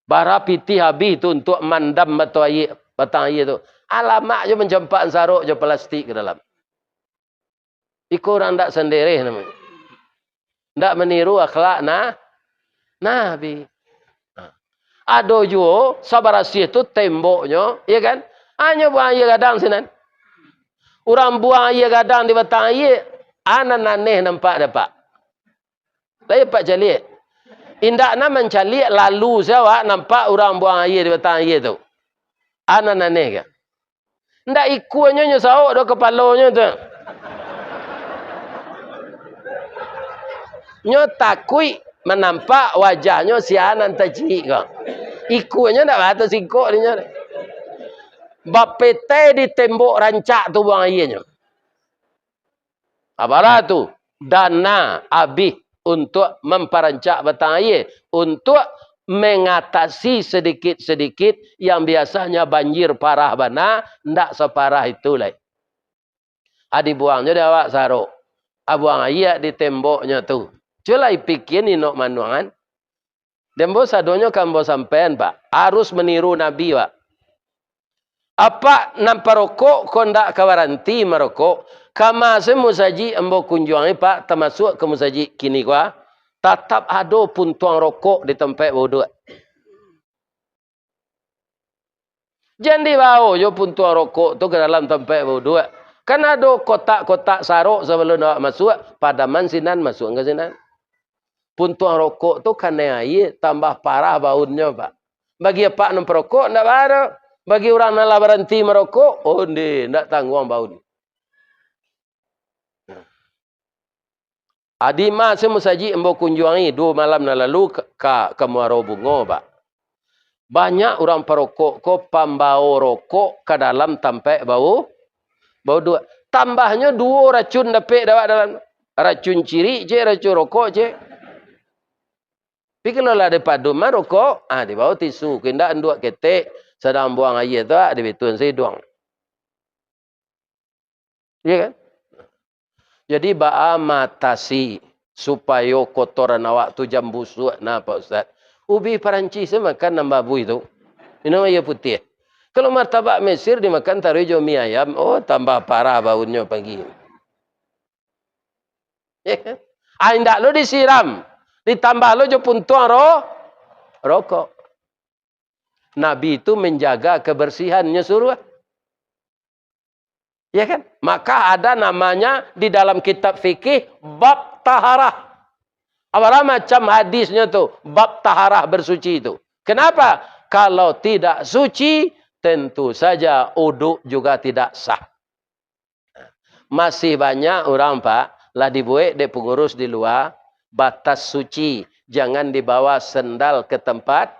Bara piti habis tu untuk mandam batang air tu. Alamak je mencempak saruk je plastik ke dalam. Ikut orang tak sendiri namanya. Ndak meniru akhlak Nabi. Ada juga sabarasi itu temboknya, ya kan? Hanya buang air gadang sinan. Orang buang air gadang di batang air, anan aneh nampak dapat. Lai pak jalik. Indak na mencalik lalu saya nampak orang buang air di batang air tu. Anan aneh ke? Ndak ikunya nyesau do kepalanya tu. Nyo takui menampak wajahnya si anan tajik ke. Ikunya ndak batas ikut dia. Bapete di tembok rancak tu buang airnya. Apalah tu? Dana habis untuk memperancak batang air. Untuk mengatasi sedikit-sedikit yang biasanya banjir parah bana. Ndak separah itu lah. Adi buangnya dia awak saruk. Buang air di temboknya tu. Cula ipikir ni nok manuangan. Dembo sadonya kambo sampean pak. Harus meniru Nabi pak. Apa nampak rokok kau ndak kawaranti merokok. Kama semusaji embo kunjungi pak. Termasuk ke musaji kini kuah. Tetap ada pun tuang rokok di tempat wudhu. Jangan dibawa jo pun tuang rokok tu ke dalam tempat wudhu. Kan ada kotak-kotak saruk sebelum nak masuk. Padaman sinan masuk ke sinan. Puntuang rokok tu kena air tambah parah baunya pak. Bagi apa nak perokok ndak ada. Bagi orang nak berhenti merokok, oh ni ndak tanggung bau ni. Adi mas semusaji embo kunjungi 2 malam lalu ke Muaro Bungo pak. Banyak orang perokok ko pambau rokok ke dalam tempat bau 2. Tambahnya 2 racun dapat dalam racun ciri je, racun rokok je. Tapi kalau lah ada padu rokok, di bawah tisu. Kindak enduk ketek, sedang buang air tu, di betun sedang. Ya kan? Jadi, ba'a matasi supaya kotoran awak tu jam busuk. Nah, Pak Ustaz. Ubi Perancis makan nambah bui tu. Ini air putih. Kalau martabak Mesir dimakan taruh hijau mie ayam, oh tambah parah baunya pagi. Ya kan? Indak lo disiram. Ditambah lo jo puntuang rokok. Nabi itu menjaga kebersihannya suruh. Ya kan? Maka ada namanya di dalam kitab fikih bab taharah. Apalah macam hadisnya tu bab taharah bersuci itu. Kenapa? Kalau tidak suci tentu saja uduk juga tidak sah. Masih banyak orang pak lah dibuat de pengurus di luar. Batas suci. Jangan dibawa sendal ke tempat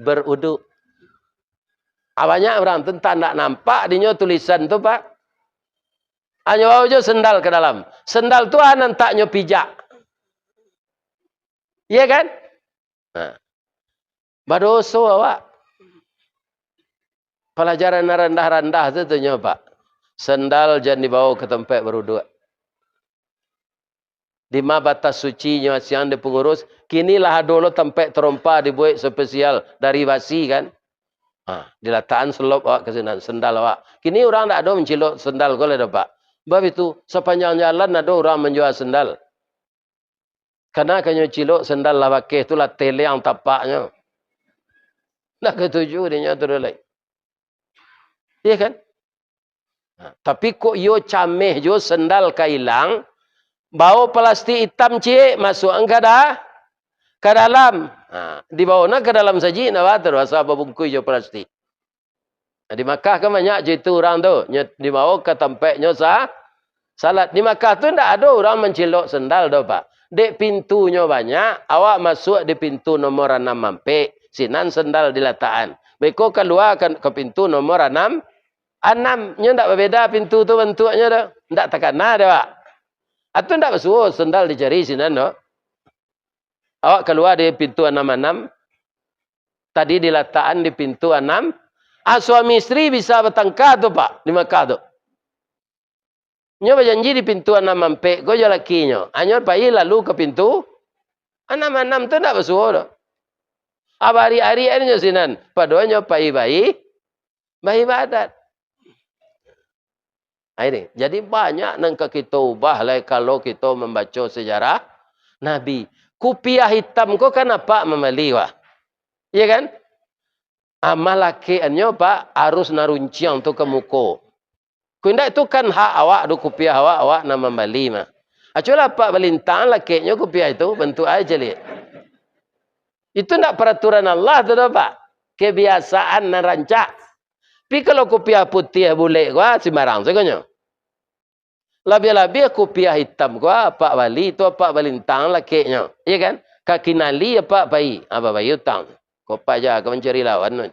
beruduk. Banyak orang tentang tak nampak dinya tulisan tu pak. Hanya bawa je sendal ke dalam. Sendal tu anan taknya pijak. Iya kan? Nah. Badoso awak. Pelajaran rendah-rendah tu tunya pak. Sendal jangan dibawa ke tempat beruduk. Di ma batas suci nya siang di pengurus, kinilah dulu tempat terompa dibuat spesial dari basi kan. Diletakkan selop awak ke sini, sendal awak. Kini orang tak ada mencilok sendal kau ada pak. Sebab itu sepanjang jalan ada orang menjual sendal. Karena kanya cilok sendal lah pakai itulah tele yang tapaknya. Nak ketujuh dia tu lagi. Iya kan? Tapi kok yo cameh jo sendal kailang. Bawa plastik hitam cik masuk ke dalam. Dibawa ke dalam saji nak bater asal apa bungkus je plastik. Di Makkah kan banyak je itu orang tu. Dibawa ke tempatnya salat. Di Makkah tu tak ada orang mencilok sendal tu pak. Dek pintunya banyak. Awak masuk di pintu nomor 6 mampik. Sinan sendal diletakkan. Beko keluar ke pintu nomor 6. 6-nya tak berbeza pintu tu bentuknya tu. Tak terkena dia pak. Atau tak bersuruh sendal dicari sinan no. Awak keluar di pintu 66. Tadi diletakkan di pintu 6. Suami istri bisa bertengkar tu pak. Di Makkah tu. Nya berjanji di pintu 6 mampik. Kau je lakinya. Hanya pergi lalu ke pintu 66 tu tak bersuruh tu. Hari-hari ini sinan. Paduanya pergi badat. Ini. Jadi banyak yang kita ubah lah kalau kita membaca sejarah Nabi. Kopiah hitam ko kan apa memali wah. Iya kan? Amalake anyo pak harus narunciang tu ke muko. Kunda itu kan hak awak do kopiah awak nama memali mah. Acula pak balintang lakenya kopiah itu bentuk aja lihat. Itu nak peraturan Allah tu pak. Kebiasaan dan rancak. Tapi kalau kopiah putih boleh gua sembarang sebenarnya. Lebih-lebih kopiah hitam gua pak wali tu pak balintang lakenya. Iya kan? Kaki nali apa bayi? Apa bayi utang? Kopa aja kau mencari lawan.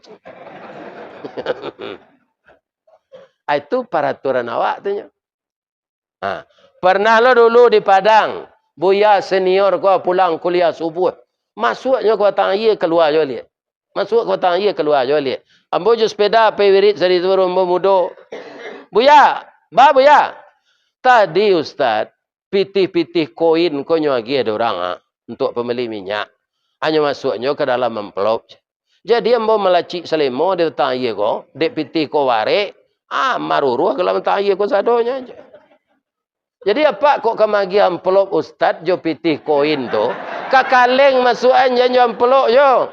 Itu peraturan awak tu nya. Pernah lo dulu di Padang, Buya senior gua pulang kuliah subuh. Masuknya kau tang ye keluar jo lihat. Masuk kau tang ye keluar jo lihat. Ambo jo sepeda pe wirid sari turun mudo. Buya, Buya. Tadi Ustaz, pitih-pitih koin ko nyuagi ada orang untuk pembeli minyak. Hanya masuknya ke dalam amplop. Jadi ambo melacik selemo di tang ye ko, dek pitih ko ware, maruruh ke dalam tang ye ko sadonya aja. Jadi apa kok kemagi amplop Ustaz jo pitih koin tu, kakaleng masukan janjo amplop jo.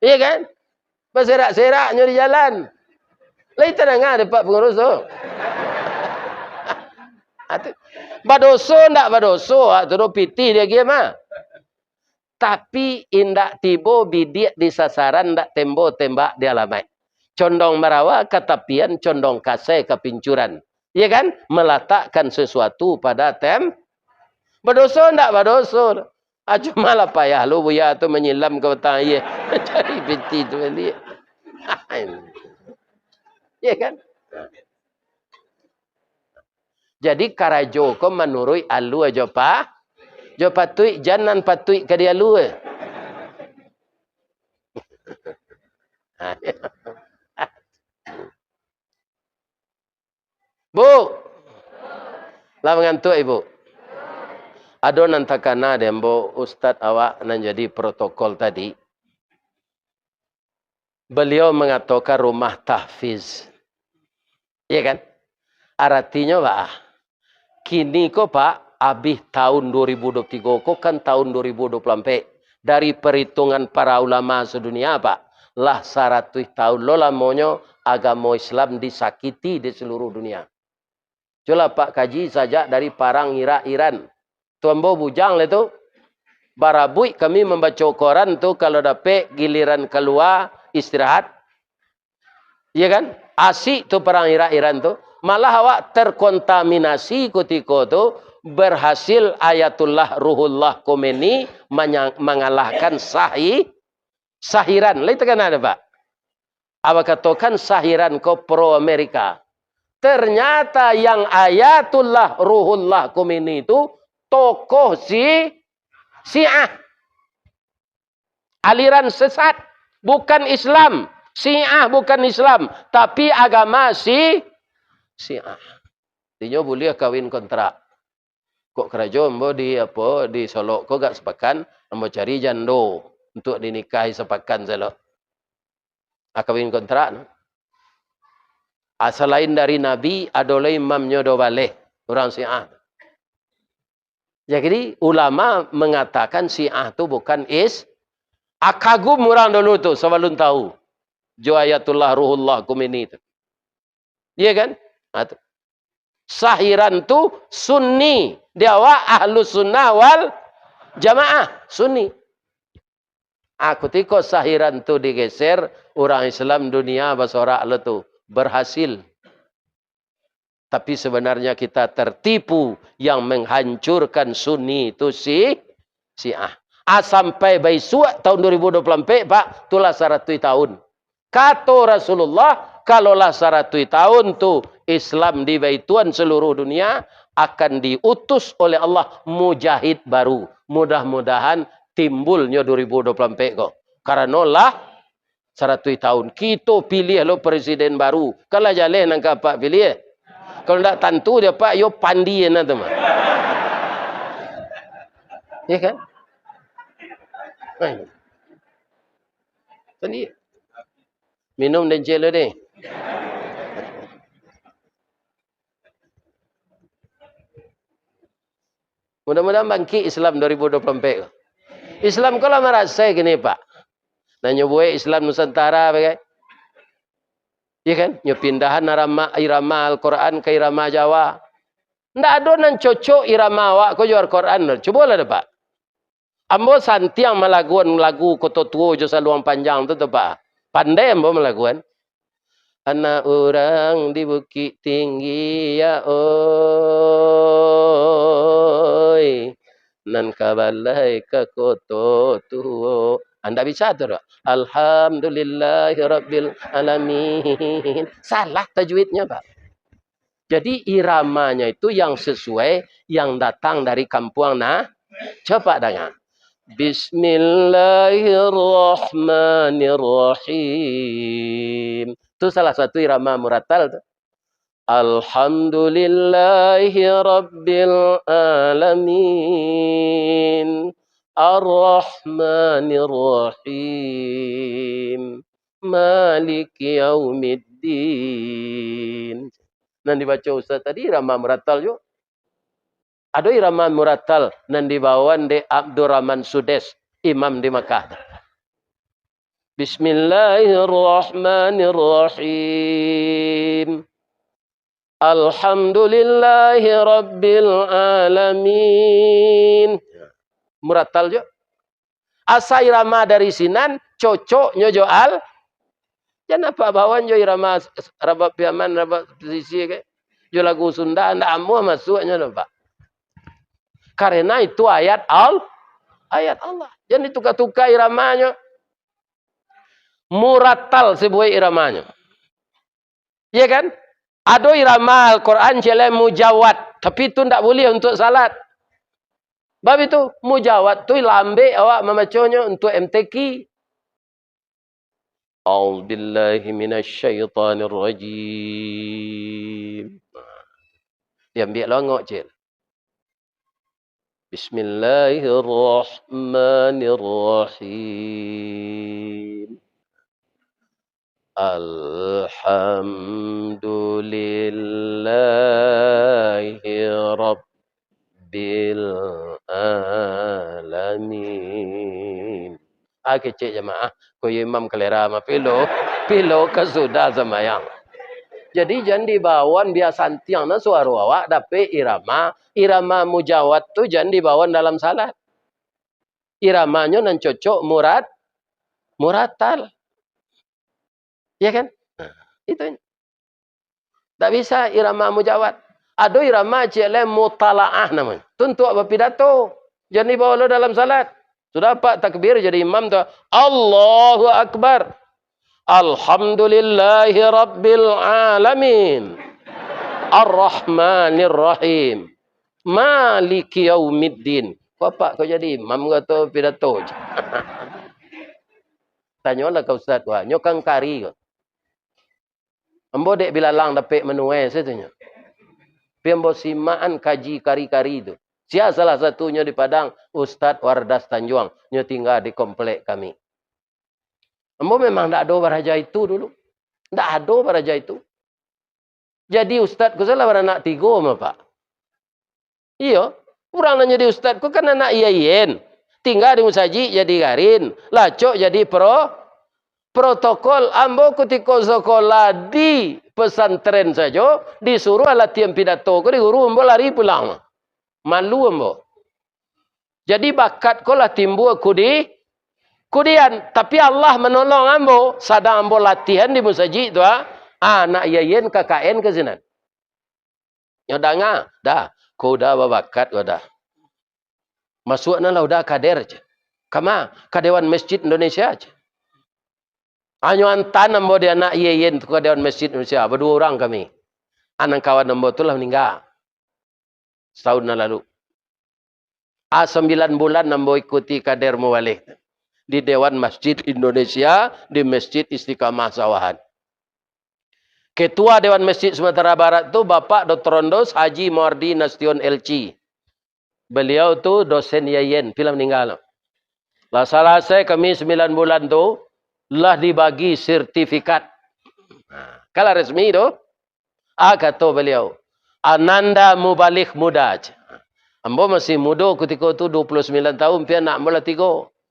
Iya kan? Berserak-seraknya di jalan. Lai tenang depan pengurus tu. Badoso ndak badoso, tu pitih dia gimana? Tapi indak tibo bidik di sasaran ndak tembo tembak di alamat. Condong merawa ketapian, condong kasai kepincuran. Iya kan? Meletakkan sesuatu pada badoso ndak badoso. Cuma lah payah lu Buya tu menyilam ke petang ye. Cari pitih tu beli. Iya kan? Jadi karajo ko menurut alu aja pak. Jo patui jangan patui ke dia lu. Bu. Lah mengantuk ibu. Ado nantakana dembo ustaz awak nan jadi protokol tadi. Beliau mengatakan rumah tahfiz. Iya kan? Artinya pak. Kini ko pak, habis tahun 2023 ko kan tahun 2024. Dari perhitungan para ulama sedunia pak, lah 100 tahun lo lamonyo agama Islam disakiti di seluruh dunia. Coba pak kaji saja dari parang Iran. Tuambo bujang lah tu. Barabui kami membaca koran tu kalau dapat giliran keluar istirahat. Iya kan? Asik tu perang Iran tu. Malah awak terkontaminasi ketika tu berhasil Ayatullah Ruhullah Khomeini mengalahkan sahiran. Lain tekan ada pak. Awak katakan sahiran ko pro Amerika. Ternyata yang Ayatullah Ruhullah Khomeini itu tokoh Syiah. Aliran sesat. Bukan Islam. Syiah bukan Islam. Tapi agama Syiah. Dia boleh kawin kontrak. Kok kerajaan ambo di Solok kok gak sepakan ambo cari jando untuk dinikahi sepakan selo. Kawin kontrak. Selain dari Nabi adalah imamnya do baleh orang Syiah. Jadi ulama mengatakan Syiah itu bukan kagum orang dulu tu sebelum tahu. Jo Ayatullah Ruhullah Khomeini itu. Iya kan? Sahiran tu Sunni. Dia ahlu sunnah wal jamaah. Sunni. Ketika sahiran tu digeser, orang Islam dunia basorak le tu berhasil. Tapi sebenarnya kita tertipu yang menghancurkan Sunni itu Syiah. Sampai baisuak tahun 2024 pak, itulah 100 tahun. Kata Rasulullah, kalaulah 100 tahun tu Islam di baituan seluruh dunia akan diutus oleh Allah mujahid baru. Mudah-mudahan timbulnya 2024 kok. Karena lah 100 tahun kita pilih lo presiden baru. Kalau jalan nang pak pilih. Kalau tak tentu dia pak yo pandian tu mah. Ya kan? Tadi minum dan jelo deh. Mudah-mudahan bangkit Islam 2024. Islam kalau merasa gini Pak. Nanya buat Islam Nusantara bagai. Ya kan? Nyo pindahan irama Al-Quran ke irama Jawa. Ndak ada nan cocok irama awak ko jual Quran. Coba lah Pak. Ambo santiang melaguan lagu koto tuo jo saluang panjang tu Pak. Pandai ambo melaguan. Anak orang di bukit tinggi ya oi. Nan kabalai ke koto tuo. Anda bisa tu tak? Alhamdulillahirabbil alamin. Salah tajwidnya Pak. Jadi iramanya itu yang sesuai yang datang dari kampung nah. Coba dengar. Bismillahirrahmanirrahim. Itu salah satu irama murattal. Alhamdulillahi rabbil alamin. Ar-Rahmanir-Rahim. Maliki yaumiddin. Nanti baca Ustaz tadi irama murattal juga. Ada irama murattal nan dibawan de Abdurrahman Sudes, imam di Makkah. Bismillahirrahmanirrahim. Alhamdulillahi rabbil alamin. Murattal jo. Asa irama dari sinan cocok nyojo al. Jangan apa bawan jo irama rabab piaman rabab sisi ke. Jo lagu Sunda ndak amu masuknya lho Pak. Karena itu ayat Allah. Jangan ditukar-tukar iramanya. Murattal sebuah iramanya. Ya kan? Ada irama Al-Quran jele mujawad. Tapi itu tidak boleh untuk salat. Sebab itu mujawad itu lambe awak memacanya untuk MTQ. A'udzubillahi minasyaitanirrajim. Diambil longok cil. Bismillahirrahmanirrahim. Alhamdulillahi rabbil alamin. Kecil jemaah. Kau imam kelera ma pilo ke sudah semayang. Jadi jangan dibawan biasa tiang na suara awak dapat irama mujawad tu jangan dibawan dalam salat. Iramanya nan cocok murattal. Ya kan? Itu. Tak bisa irama mujawad. Ada irama cile mutalaah namanya. Tentu apa pidato. Jangan dibawa dalam salat. Sudah Pak takbir jadi imam tu. Allahu Akbar. Alhamdulillahi rabbil alamin. Ar-Rahmanir-Rahim. Maliki yaumiddin. Bapak kau jadi imam kata pidato. Tanyalah kau Ustaz. Wah, nyokang kari kau. Ambo dek bilalang dapat menuai setanya. Ambo simaan kaji kari-kari itu. Sia salah satunya di Padang. Ustaz Wardas Tanjuang. Nya tinggal di komplek kami. Ambo memang tak ada baraja itu dulu. Tak ada baraja itu. Jadi Ustaz ku salah beranak tiga ma Pak. Iya. Orang nanya di Ustaz ku kan anak iyayen. Tinggal di musaji jadi garin. Lacok jadi protokol. Ambo ketika sekolah di pesantren saja. Disuruh latihan pidato. Ku di guru ambo lari pulang. Malu ambo. Jadi bakat ku lah timbul kudian. Tapi Allah menolong ambo. Sadang ambo latihan di musaji tu. Anak iyayen KKN ke sini. Nyodanga. Dah. Kau dah bakat kau dah. Masuknya lah udah kader je. Kama. Kadewan Masjid Indonesia je. Hanya antan ambo dia anak iyayen ke Kadewan Masjid Indonesia. Berdua orang kami. Anak kawan ambo tu lah meninggal. Setahun lalu. 9 bulan ambo ikuti kader muwalih. Di Dewan Masjid Indonesia. Di Masjid Istiqamah Sawahan. Ketua Dewan Masjid Sumatera Barat tu Bapak Dr. Rondos Haji Muardi Nasution LC. Beliau tu dosen yayen, film meninggal. Lah salah saya kami 9 bulan tu lah dibagi sertifikat. Kalau resmi tu, kata beliau, Ananda Mubalik Muda. Ambo masih muda ketika tu 29 tahun, pian nak mula 3.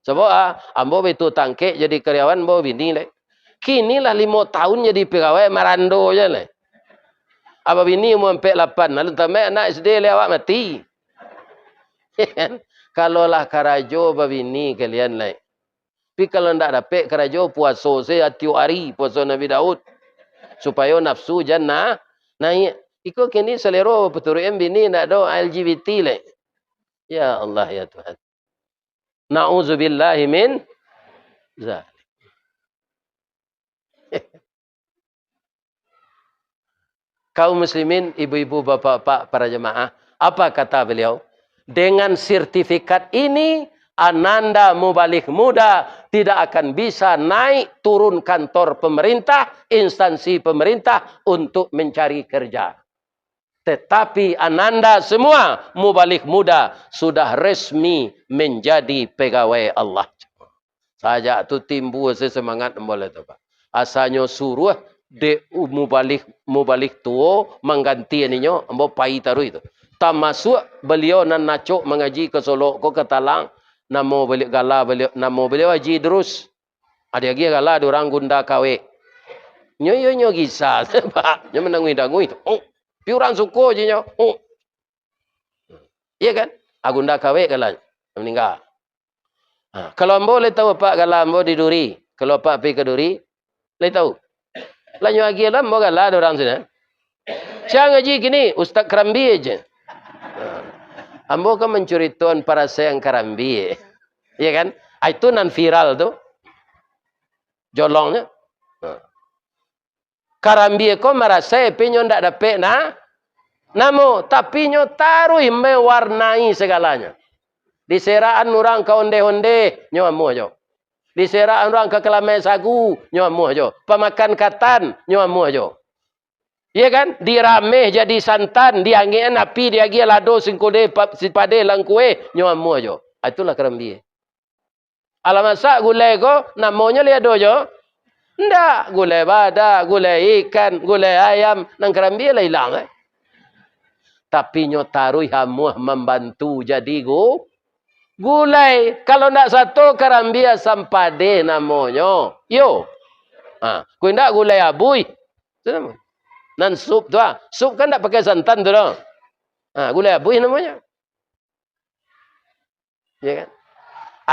Sebab ambo betul tangkek jadi karyawan, ambo bini le. Kini lah 5 tahun jadi pegawai marando je le. Apa bini umur 48, lalu tambah anak SD le awak mati. Kalau lah karajo babini kalian le. Tapi kalau ndak dapat karajo puasa saya tiap hari puasa Nabi Daud supaya nafsu jannah naik. Iko kini selero peturuan bini ndak ada LGBT le. Ya Allah ya Tuhan. Nauzubillahi min zalik. Kaum muslimin, ibu-ibu, bapak-bapak, para jemaah, apa kata beliau? Dengan sertifikat ini, Ananda mubalik muda tidak akan bisa naik turun kantor pemerintah, instansi pemerintah untuk mencari kerja. Tetapi Ananda semua mubalik muda sudah resmi menjadi pegawai Allah. Saja tu timbul sesemangat boleh tu Pak. Asalnya suruh de mubalik tua mengganti aninya ambo pai taru itu. Tak masuk beliau nan nacok mengaji ke Solo ko ke Talang namo beliau gala beliau namo beliau haji terus. Ada lagi gala orang gunda kawe. Nyo gisa Pak. Nyo menangui-dangui itu. Oh, pi orang suko je nyo. Oh. Iya kan? Agunda kawe gala meninggal. Kalau ambo le tahu Pak gala ambo di Duri. Kalau Pak pi ke Duri, le tahu. Lanyu lagi lah, mau galah ada orang sini. Siang ngaji gini, Ustaz Karambi aja. Ambo kan mencuri tuan para sayang Karambi. Iya kan? Itu nan viral tuh. Jolongnya. Karambi ko merasa penyo ndak dapet namo. Tapi nyo taruh mewarnai segalanya. Di seraan orang ka onde-onde, nyo amu aja. Di seraan orang ke kelamai sagu, nyamu aja. Pemakan katan, nyamu aja. Iya kan? Dirameh jadi santan, diangin api, diagi lado singkode sipade langkue, nyamu aja. Itulah Karambi. Alamasak gulai ko, namanya lihat dojo. Ndak, gulai badak, gulai ikan, gulai ayam, nang Karambi lah hilang. Tapi nyotaruh hamuh membantu jadi gulai. Kalau nak satu Karambi sampade namanya. Yo. Kau nak gulai abui. Nan sup tu. Sup kan tak pakai santan tu. Gulai abui namanya. Ya kan?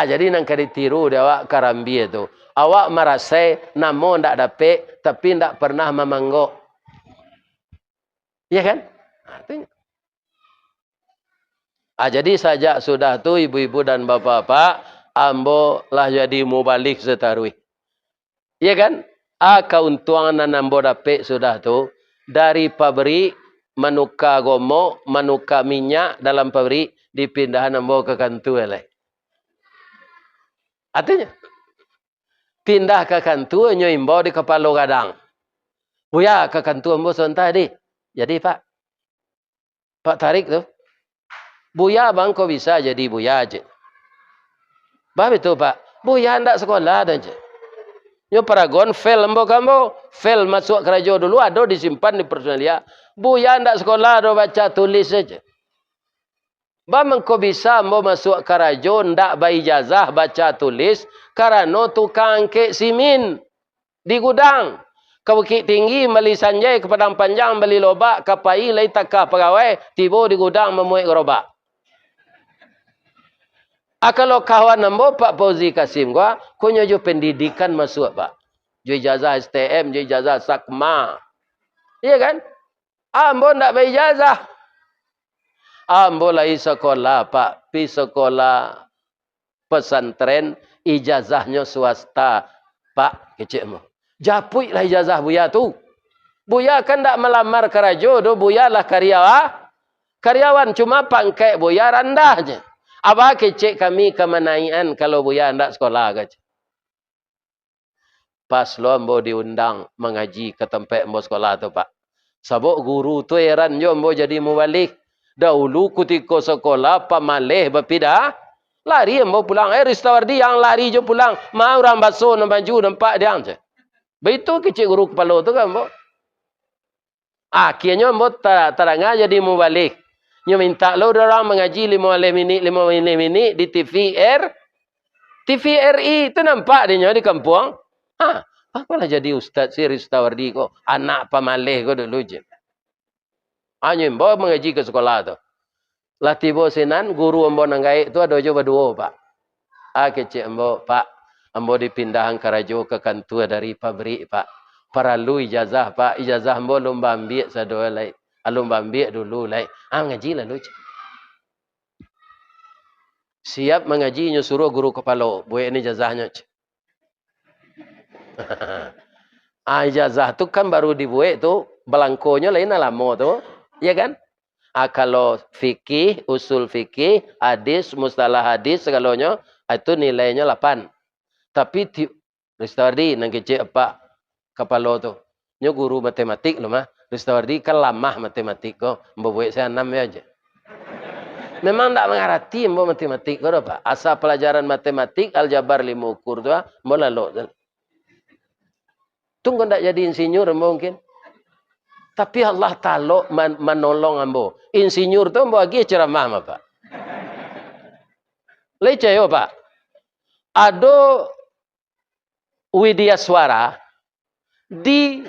Jadi nang kali tiru dia awak Karambi itu. Awak merasa namo ndak dapat tapi ndak pernah memanggok. Ya kan? Artinya. Jadi sajak sudah tu ibu-ibu dan bapak-bapak, ambo lah jadi mubalik setarui. Ya kan? Keuntungan ambo dapat sudah tu dari pabrik manuka gomo, manuka minyak dalam pabrik dipindahan ambo ke kantu eleh. Artinya pindah ke kantu nyo imbo di kepala gadang. Buya ke kantu ambo sebentar di. Jadi Pak tarik tu. Buya bang kau bisa jadi buya aja. Bah betul Pak. Buya ndak sekolah dah je. Nyo paragon fail ambo kambo. Fail masuk kerja dulu ada disimpan di personalia. Buya ndak sekolah ada baca tulis saja. Bah kau bisa ambo masuk kerja ndak ijazah baca tulis karena tukang angkek simin di gudang. Ke Bukit Tinggi beli sanjai ke Padang Panjang beli lobak kapai lai takah pegawai tiba di gudang memuik gerobak. Kalau kawan ambo Pak Fauzi Kasim gua, kunyo jo pendidikan masuk Pak. Jo ijazah STM, jo ijazah Sakma. Iya kan? Ambo ndak berijazah. Ambo lai sekolah Pak, pi sekolah pesantren ijazahnya swasta Pak kecik mo. Japui lah ijazah buya tu. Buya kan ndak melamar kerajo do, buya lah karyawan cuma pangkai buya rendah je. Apa kecik kami kemenaian kalau buya hendak sekolah gaji. Pas lo ambo diundang mengaji ke tempat ambo sekolah tu Pak. Sabuk guru tu heran jo ambo jadi mubalik. Dahulu ketika sekolah pamaleh berpindah. Lari ambo pulang. Ristawardi yang lari jo pulang. Mau orang basuh baju nampak dia je. Begitu kecik guru kepala tu kan ambo. Akhirnya ambo terangah jadi mubalik. Nyo minta lo orang mengaji 5 minit di TVRI itu nampak dia di kampung. Apalah jadi Ustaz si Ristawardi kok anak pamalih kok dulu je. Hanya bawa mengaji ke sekolah tu. Lah tiba senan guru ambo nanggai tu ada je berdua pak. Kecik ambo pak. Ambo dipindahan karajo ke kantor dari pabrik pak. Perlu ijazah pak. Ijazah ambo lomba ambil sadua lai. Lomba ambil dulu lai. Ngaji lah lu. Siap mengaji nyo suruh guru kepala. Buat ini ijazahnya. Ijazah tu kan baru dibuat tu. Belangkonya lain lama tu. Ya kan? Kalau fikih, usul fikih, hadis, mustalah hadis, segalanya, itu nilainya 8. Tapi, Ristawardi, nang kecik apa kepala tu. Nyo guru matematik loh mah. Ristawardi kan lamah matematik kok. Membuat saya 6 aja. Memang tak mengerti matematik kok apa. Asal pelajaran matematik, aljabar 5 ukur tu, mau lalu. Tunggu tak jadi insinyur mungkin. Tapi Allah Ta'ala menolong ambo. Insinyur tu ambo lagi ceramah apa Pak. Leceh yo Pak. Ada Widya Suara di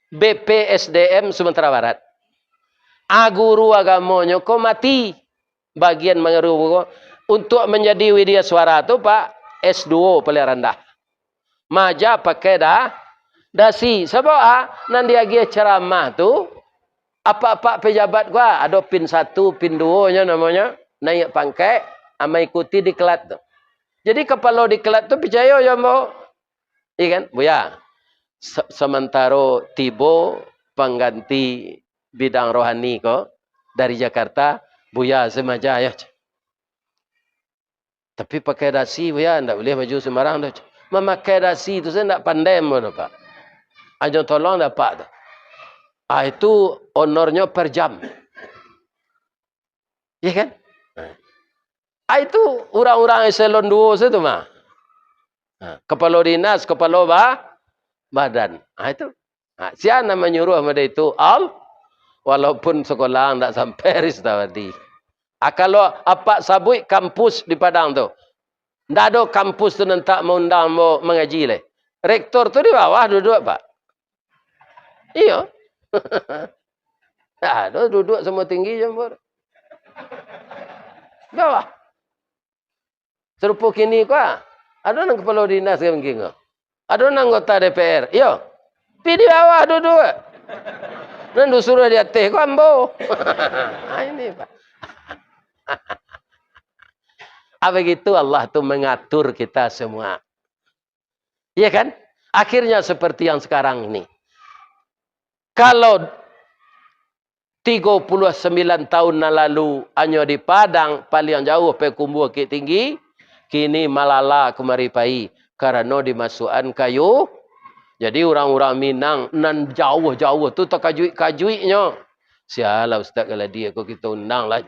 BPSDM Sumatera Barat. Guru agamonyo kok mati. Bagian mengeru untuk menjadi Widya Suara tu Pak S2 paling rendah. Maja pakai dasi. Sebab nanti lagi ceramah tu apa-apa pejabat gua ada pin 1, pin 2 nya namanya naik pangkat ikuti diklat tu. Jadi kepala diklat tu percaya ya mau. Iya kan? Buya. Sementara tiba pengganti bidang rohani ko dari Jakarta, Buya semaja ya. Tapi pakai dasi Buya ndak boleh maju sembarang dah. Memakai dasi tu saya ndak pandai mana Pak. Ajo tolong dapat tu. Itu honornya per jam. Ya kan? Itu orang-orang eselon 2 situ mah. Kepala dinas, kepala badan. Itu. Siapa menyuruh pada itu? Walaupun sekolah tak sampai Ristawardi. Kalau apa sabui kampus di Padang tu. Tak ada kampus tu nanti mengundang mau mengaji leh. Rektor tu di bawah duduk Pak. Iya. Ada duduk semua tinggi jambur. Bawah. Serupa kini kau. Ada nang kepala dinas ke mungkin kau. Ada nang anggota DPR. Iya. Pi di bawah duduk. Nan suruh di atas kau ambo. Ini Pak. Begitu Allah tu mengatur kita semua. Iya kan? Akhirnya seperti yang sekarang ini. Kalau 39 tahun lalu hanya di Padang paling jauh pe kumbu Bukit Tinggi, kini malala kemari pai karena dimasukkan kayu. Jadi orang-orang Minang nan jauh-jauh tu tak kajuiknya. Sialah Ustaz kalau dia kok kita undang lah.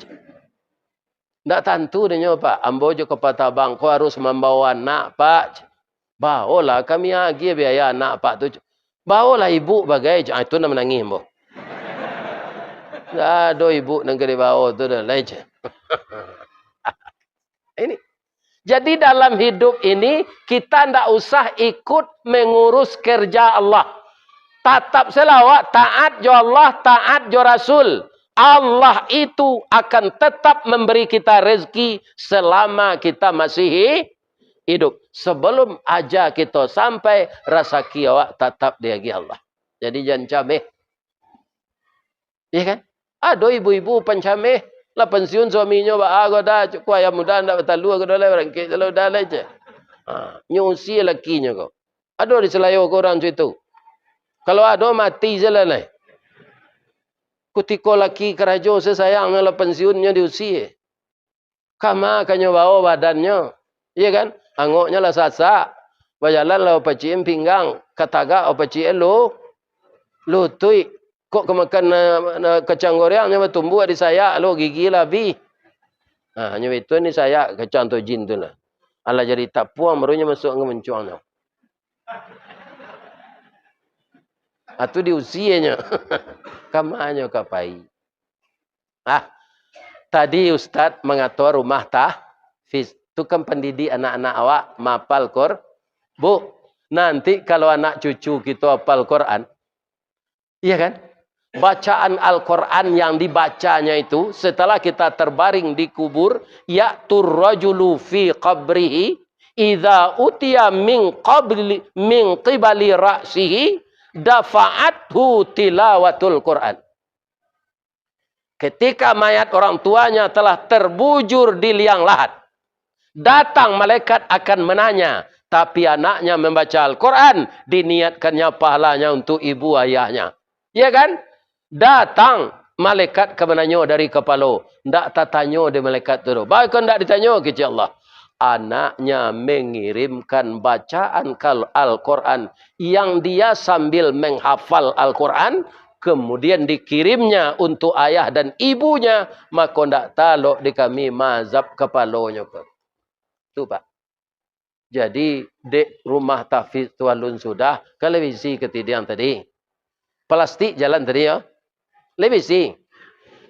Tak tentu dia Pak. Ambo je ke Patabang kau harus membawa anak Pak. Bawalah kami lagi biaya anak Pak tu. Bawalah ibu bagai itu nama nangis Ambo. Ada ibu nang kena bawa tu dah lain. Ini. Jadi dalam hidup ini kita ndak usah ikut mengurus kerja Allah. Tatap selawat, taat jo Allah, taat jo Rasul. Allah itu akan tetap memberi kita rezeki selama kita masih hidup. Sebelum aja kita sampai rasa kiawak tetap diagi Allah. Jadi jangan cameh. Ya kan? Ada ibu-ibu pencameh. Lah pensiun suaminya aku dah cukup ayam muda ndak bertalu aku dah berangkit kalau dah aja. Nyusi lakinya kau. Ada di Selayo orang itu. Kalau ada mati jalan lai. Kutiko laki kerajo sesayang lah pensiunnya diusi. Kama kanyo bawa badannya. Iya kan? Angoknya lah sasa. Bajalan lah opaciem pinggang. Kataga opaciem lo. Lutui. Kok kemakan kacang gorengnya bertumbuh di saya lo gigi labi. Hanya itu ni saya kacang tu jin tu lah. Allah jadi tak puang barunya masuk ke mencuangnya. Itu di usianya. Kamanya kapai. Tadi Ustaz mengatur rumah tahfiz. Itu kan pendidik anak-anak awak mapal Quran. Bu, nanti kalau anak cucu kita hafal Quran, iya kan? Bacaan Al-Quran yang dibacanya itu, setelah kita terbaring di kubur, ya'tur rajulu fi qabrihi, idza utiya min qibali ra'sihi, dafa'athu tilawatul Quran. Ketika mayat orang tuanya telah terbujur di liang lahat, datang malaikat akan menanya, tapi anaknya membaca Al-Quran, diniatkannya pahalanya untuk ibu ayahnya. Ya kan? Datang malaikat ke menanya dari kepala. Tak tertanya di malaikat itu. Baik tak ditanya ke Allah. Anaknya mengirimkan bacaan Al-Quran yang dia sambil menghafal Al-Quran, kemudian dikirimnya untuk ayah dan ibunya, maka tak taluk di kami mazhab kepalanya. Itu Pak. Jadi dek rumah tahfiz tualun sudah, televisi ketidian tadi. Plastik jalan tadi ya. Televisi.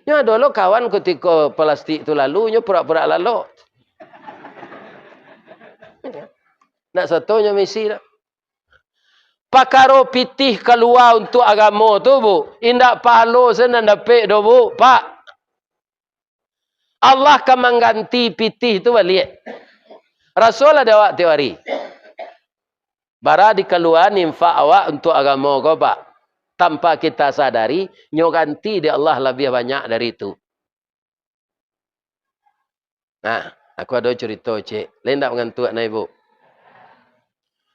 Ya dulu kawan ketika plastik itu lalu, nya pura-pura lalu. Nak satunya misi dah. Pakaro pitih keluar untuk agama tu bu. Indak palo sana dapik do bu. Pak. Allah akan mengganti pitih tu balik. Rasul ada awak teori. Bara dikeluar infak awak untuk agama kau Pak. Tanpa kita sadari, nyo ganti di Allah lebih banyak dari itu. Nah, aku ada cerita cik. Lain tak mengantuk nak ibu.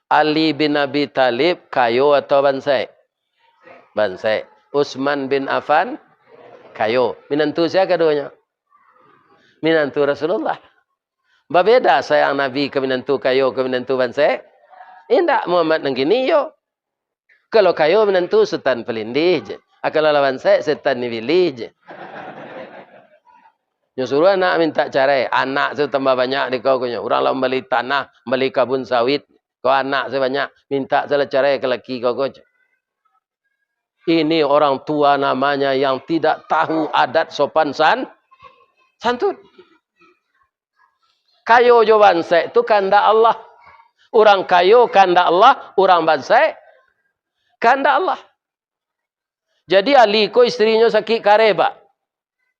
Ali bin Abi Talib kayo atau bansai? Bansai. Utsman bin Affan kayo. Minantu saya keduanya. Minantu Rasulullah. Berbeda sayang Nabi ke minantu kayo ke minantu bansai? Indak Muhammad nang gini yo. Kalau kayo menentu setan pelindih je. Kalau lawan saya setan ni pilih je. Nyo suruh anak minta cerai. Anak saya tambah banyak di kau punya. Orang lah beli tanah, beli kabun sawit. Kau anak saya banyak. Minta saya cerai ke laki kau je. Ini orang tua namanya yang tidak tahu adat sopan santun. Kayo jo bansai itu kehendak Allah. Orang kayo kehendak Allah. Orang bansai kehendak Allah. Jadi Ali ko istrinya sakit kareba.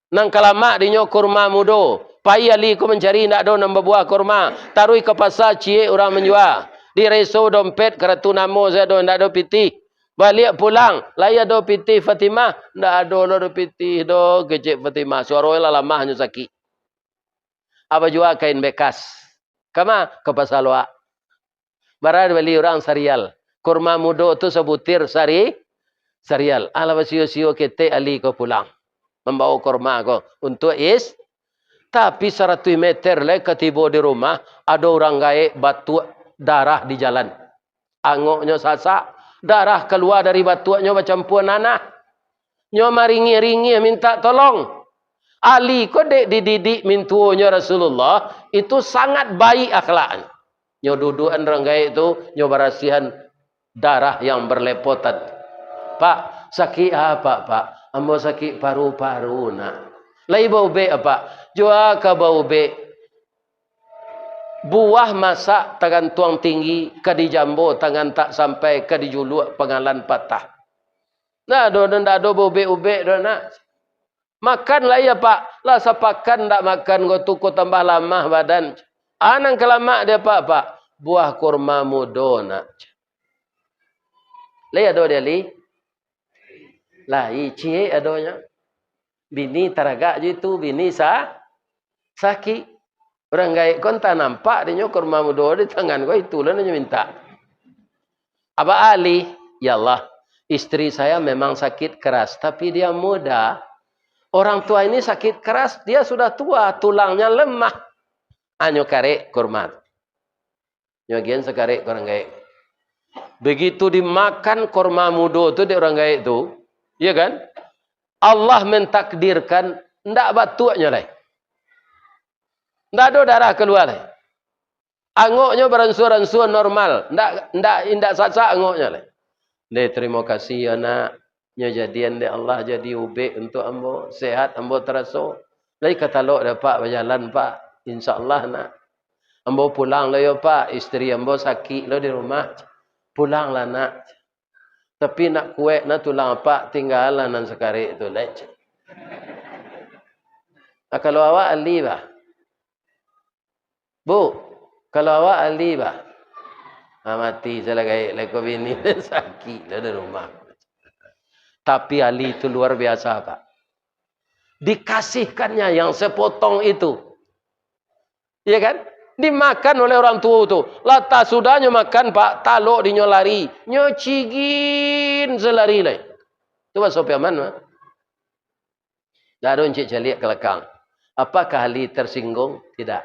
Nang kalamak dinyo kurma mudo. Pai Ali ko mencari nak do nambah buah kurma. Tarui ke pasar cie orang menjual. Di reso dompet kartu namo saya do ndak do piti. Balik pulang, laya do piti Fatimah, ndak do piti do kecik Fatimah. Suara lamah nyo sakit. Apa jual kain bekas. Kama ke pasar luar. Barang beli orang sarial. Kurma mudo tu sebutir sarial. Ala basio-sio kete Ali ko pulang. Membawa kurma ko untuk tapi 100 meter le ketibo di rumah ada orang gaek batu darah di jalan. Angoknya sasak, darah keluar dari batuannya bercampur nanah. Nyo maringi-ringi minta tolong. Ali ko dek dididik mintuonya Rasulullah itu sangat baik akhlaknya. Nyo dudukan orang gaek itu nyo berasihan darah yang berlepotan. Pak, sakit apa Pak? Ambo sakit paru-paru nak. Lai bau be apa? Jua ka bau be. Buah masak tangan tuang tinggi, ka di jambo tangan tak sampai, ka di juluk pengalan patah. Nah, do bau be ube do nak. Makan lah ya Pak. Lah sapakan tak makan go tuku tambah lamah badan. Anang kelamak dia Pak. Buah kurma mudo nak. Lai ado dia li. Lah icie adonya. Bini teragak je tu, bini sakit. Orang gaik kon tak nampak dia kurma mudo di tangan kau itu lah dia minta. Aba Ali, ya Allah, istri saya memang sakit keras tapi dia muda. Orang tua ini sakit keras, dia sudah tua, tulangnya lemah. Anyo karek kurma. Nyogian sekarek orang gaik. Begitu dimakan kurma mudo tu di orang gaik tu, ya kan? Allah mentakdirkan ndak batuaknya lah. Ndak ada darah keluar lah. Angoknya beransur-ansur normal, ndak sasak angoknya lah. Deh terima kasih anak, nya jadian deh Allah jadi ube untuk ambo sehat ambo terasa. Lai kata lo dah pak berjalan pak. InsyaAllah nak. Ambo pulang lah yo pak. Isteri ambo sakit lo di rumah. Pulanglah nak. Tapi nak kuek nak tulang pak tinggalan nan sekali itu lej. Nah, kalau awak ahli bah. Bu, kalau awak ahli bah. Mati saya lagi leko bini sakit lah di rumah. Tapi ahli itu luar biasa pak. Dikasihkannya yang sepotong itu. Iya kan? Dimakan oleh orang tua itu. Lata sudahnya makan pak, taluk di nyolari. Nyocigin selari lah. Itu bahasa Piaman mah. Lalu encik jaliak kelakang. Apakah Ali tersinggung? Tidak.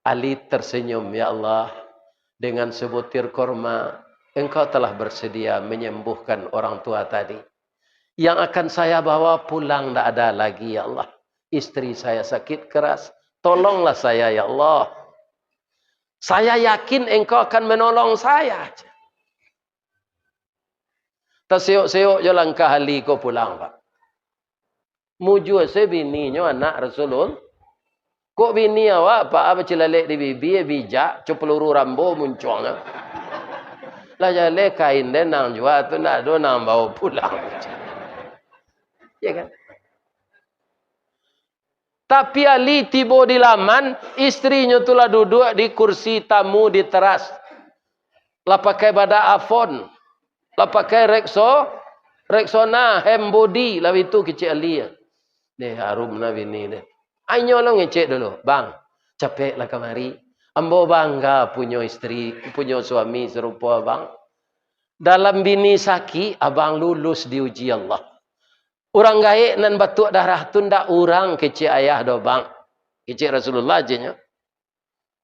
Ali tersenyum. Ya Allah, dengan sebutir korma, engkau telah bersedia menyembuhkan orang tua tadi. Yang akan saya bawa pulang tidak ada lagi, ya Allah. Istri saya sakit keras. Tolonglah saya, ya Allah. Saya yakin engkau akan menolong saya. Terseok-seok je langkah Ali kau pulang, Pak. Muju saya bininya anak Rasulullah. Kok bini awak, Pak, apa celalek di bibi, bijak, peluru rambo muncungnya. Lah jale kain dan nang jual tu nak do nang bawa pulang. Ya kan? Tapi Ali tiba di laman, istrinya tulah duduk di kursi tamu di teras. Lah pakai bada afon. Lah pakai Rexona, Hembody, lah itu kecil Ali. Deh harum na bini deh. Ayo lo ngecek dulu, bang. Capek lah kemari. Ambo bangga punya istri, punya suami serupa abang. Dalam bini sakit, abang lulus diuji Allah. Orang gaik nan batuk darah tu ndak orang kecil ayah do bang. Kecil Rasulullah je nya.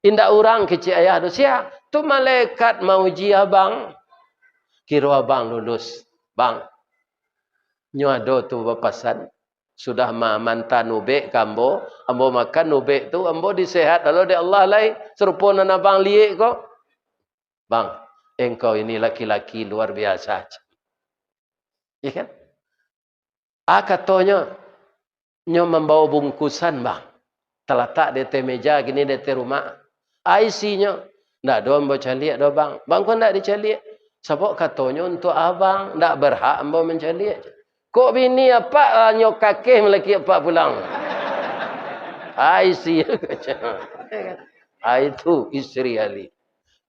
Indak orang kecil ayah do sia. Tu malaikat mau uji abang. Kira abang lulus. Bang. Nyo ado tu bapasan. Sudah mantan nubek kambo. Ambo makan nubek tu. Ambo disehat. Lalu di Allah lai. Serupa nan abang liik kok. Bang. Engkau ini laki-laki luar biasa. Ya kan? Katanya, nyo membawa bungkusan bang. Terletak di atas meja, gini di atas rumah. Isinya, ndak ada ambo caliak do bang. Bang kau ndak dicaliak. Sebab katanya untuk abang, ndak berhak ambo mencaliak. Kok bini apa nyo kakek melaki apa pulang. Isi. Itu istri Ali.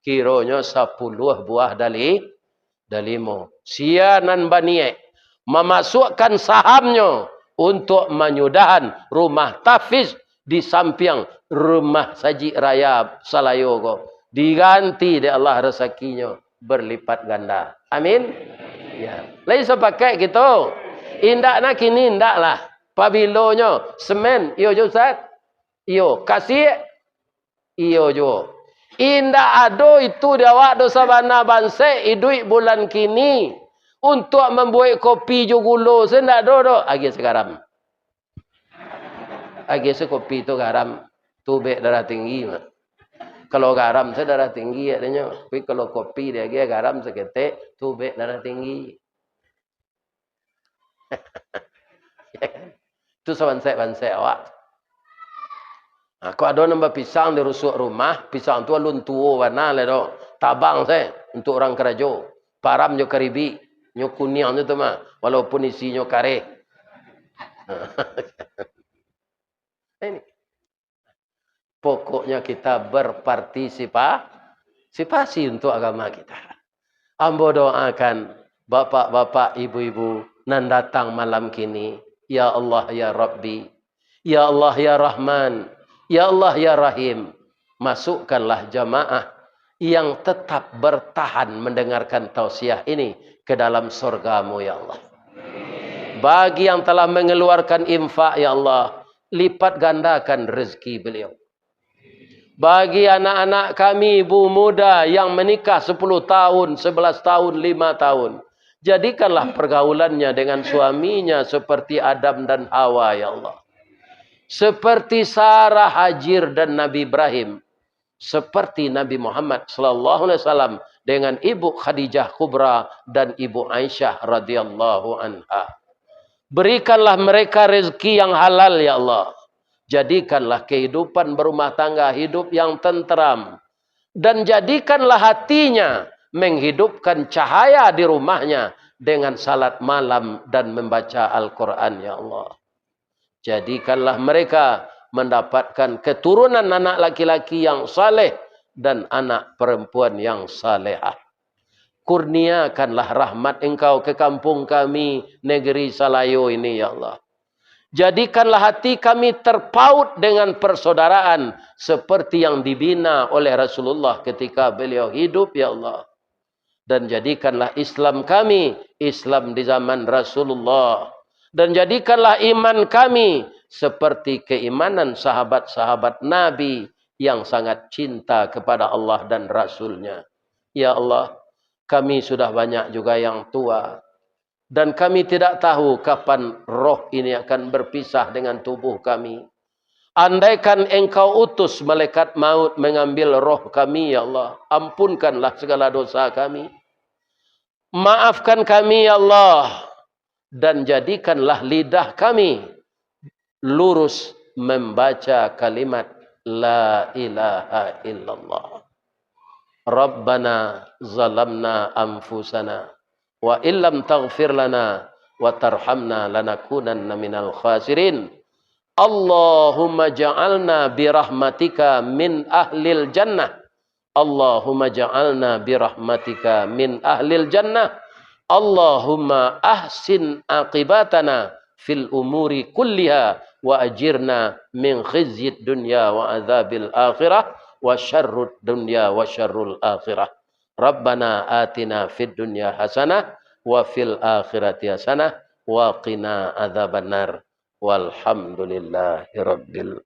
Kiranya 10 buah dalimo. Sianan baniek. Memasukkan sahamnya untuk menyudahan rumah Tafiz di samping rumah Saji Raya Salayo. Diganti di Allah rezekinya berlipat ganda. Amin. Ya. Lain sepakai gitu. Indak nak kini indak lah. Pabilonya semen. Iyo jo Ustaz. Iyo kasih. Iyo jo. Indak ado itu dia dosa bana banse idui bulan kini. Untuk membuat kopi jo gula sendak do. Agi segaram. Agi se kopi tu garam. Tubek darah tinggi. Kalau garam se darah tinggi adanya. Tapi kalau kopi dia agi garam seketek. Tubek darah tinggi. Itu sebansai awak. Aku ada nambah pisang di rusuk rumah. Pisang tu alun tua warna le do. Tabang saya. Untuk orang kerajo. Param jo karibi. Nyo kuning tu mah, walaupun isinya kare. Ini. Pokoknya kita berpartisipasi untuk agama kita. Ambo doakan bapak-bapak, ibu-ibu nan datang malam kini. Ya Allah ya Rabbi. Ya Allah ya Rahman. Ya Allah ya Rahim. Masukkanlah jamaah yang tetap bertahan mendengarkan tausiah ini ke dalam surgamu ya Allah. Bagi yang telah mengeluarkan infak ya Allah, lipat gandakan rezeki beliau. Bagi anak-anak kami ibu muda yang menikah 10 tahun, 11 tahun, 5 tahun, jadikanlah pergaulannya dengan suaminya seperti Adam dan Hawa ya Allah. Seperti Sarah, Hajir dan Nabi Ibrahim. Seperti Nabi Muhammad sallallahu alaihi wasallam dengan ibu Khadijah Kubra dan ibu Aisyah radhiyallahu anha. Berikanlah mereka rezeki yang halal ya Allah. Jadikanlah kehidupan berumah tangga hidup yang tenteram. Dan jadikanlah hatinya menghidupkan cahaya di rumahnya dengan salat malam dan membaca Al-Quran ya Allah. Jadikanlah mereka mendapatkan keturunan anak laki-laki yang saleh dan anak perempuan yang salehah. Kurniakanlah rahmat Engkau ke kampung kami, negeri Salayo ini ya Allah. Jadikanlah hati kami terpaut dengan persaudaraan seperti yang dibina oleh Rasulullah ketika beliau hidup ya Allah. Dan jadikanlah Islam kami Islam di zaman Rasulullah. Dan jadikanlah iman kami seperti keimanan sahabat-sahabat Nabi yang sangat cinta kepada Allah dan Rasulnya. Ya Allah, kami sudah banyak juga yang tua. Dan kami tidak tahu kapan roh ini akan berpisah dengan tubuh kami. Andaikan Engkau utus malaikat maut mengambil roh kami, ya Allah. Ampunkanlah segala dosa kami. Maafkan kami, ya Allah. Dan jadikanlah lidah kami lurus membaca kalimat La ilaha illallah. Rabbana zalamna anfusana. Wa illam taghfir lana wa tarhamna lanakunanna minal khasirin. Allahumma ja'alna birahmatika min ahlil jannah. Allahumma ja'alna birahmatika min ahlil jannah. Allahumma ahsin aqibatana fil umuri kulliha wa ajirna min khizyid dunya wa adzabil akhirah wa syarrud dunya wa syarrul akhirah. Rabbana atina fid dunya hasanah wa fil akhirati hasanah wa qina adzabannar. Walhamdulillahi rabbil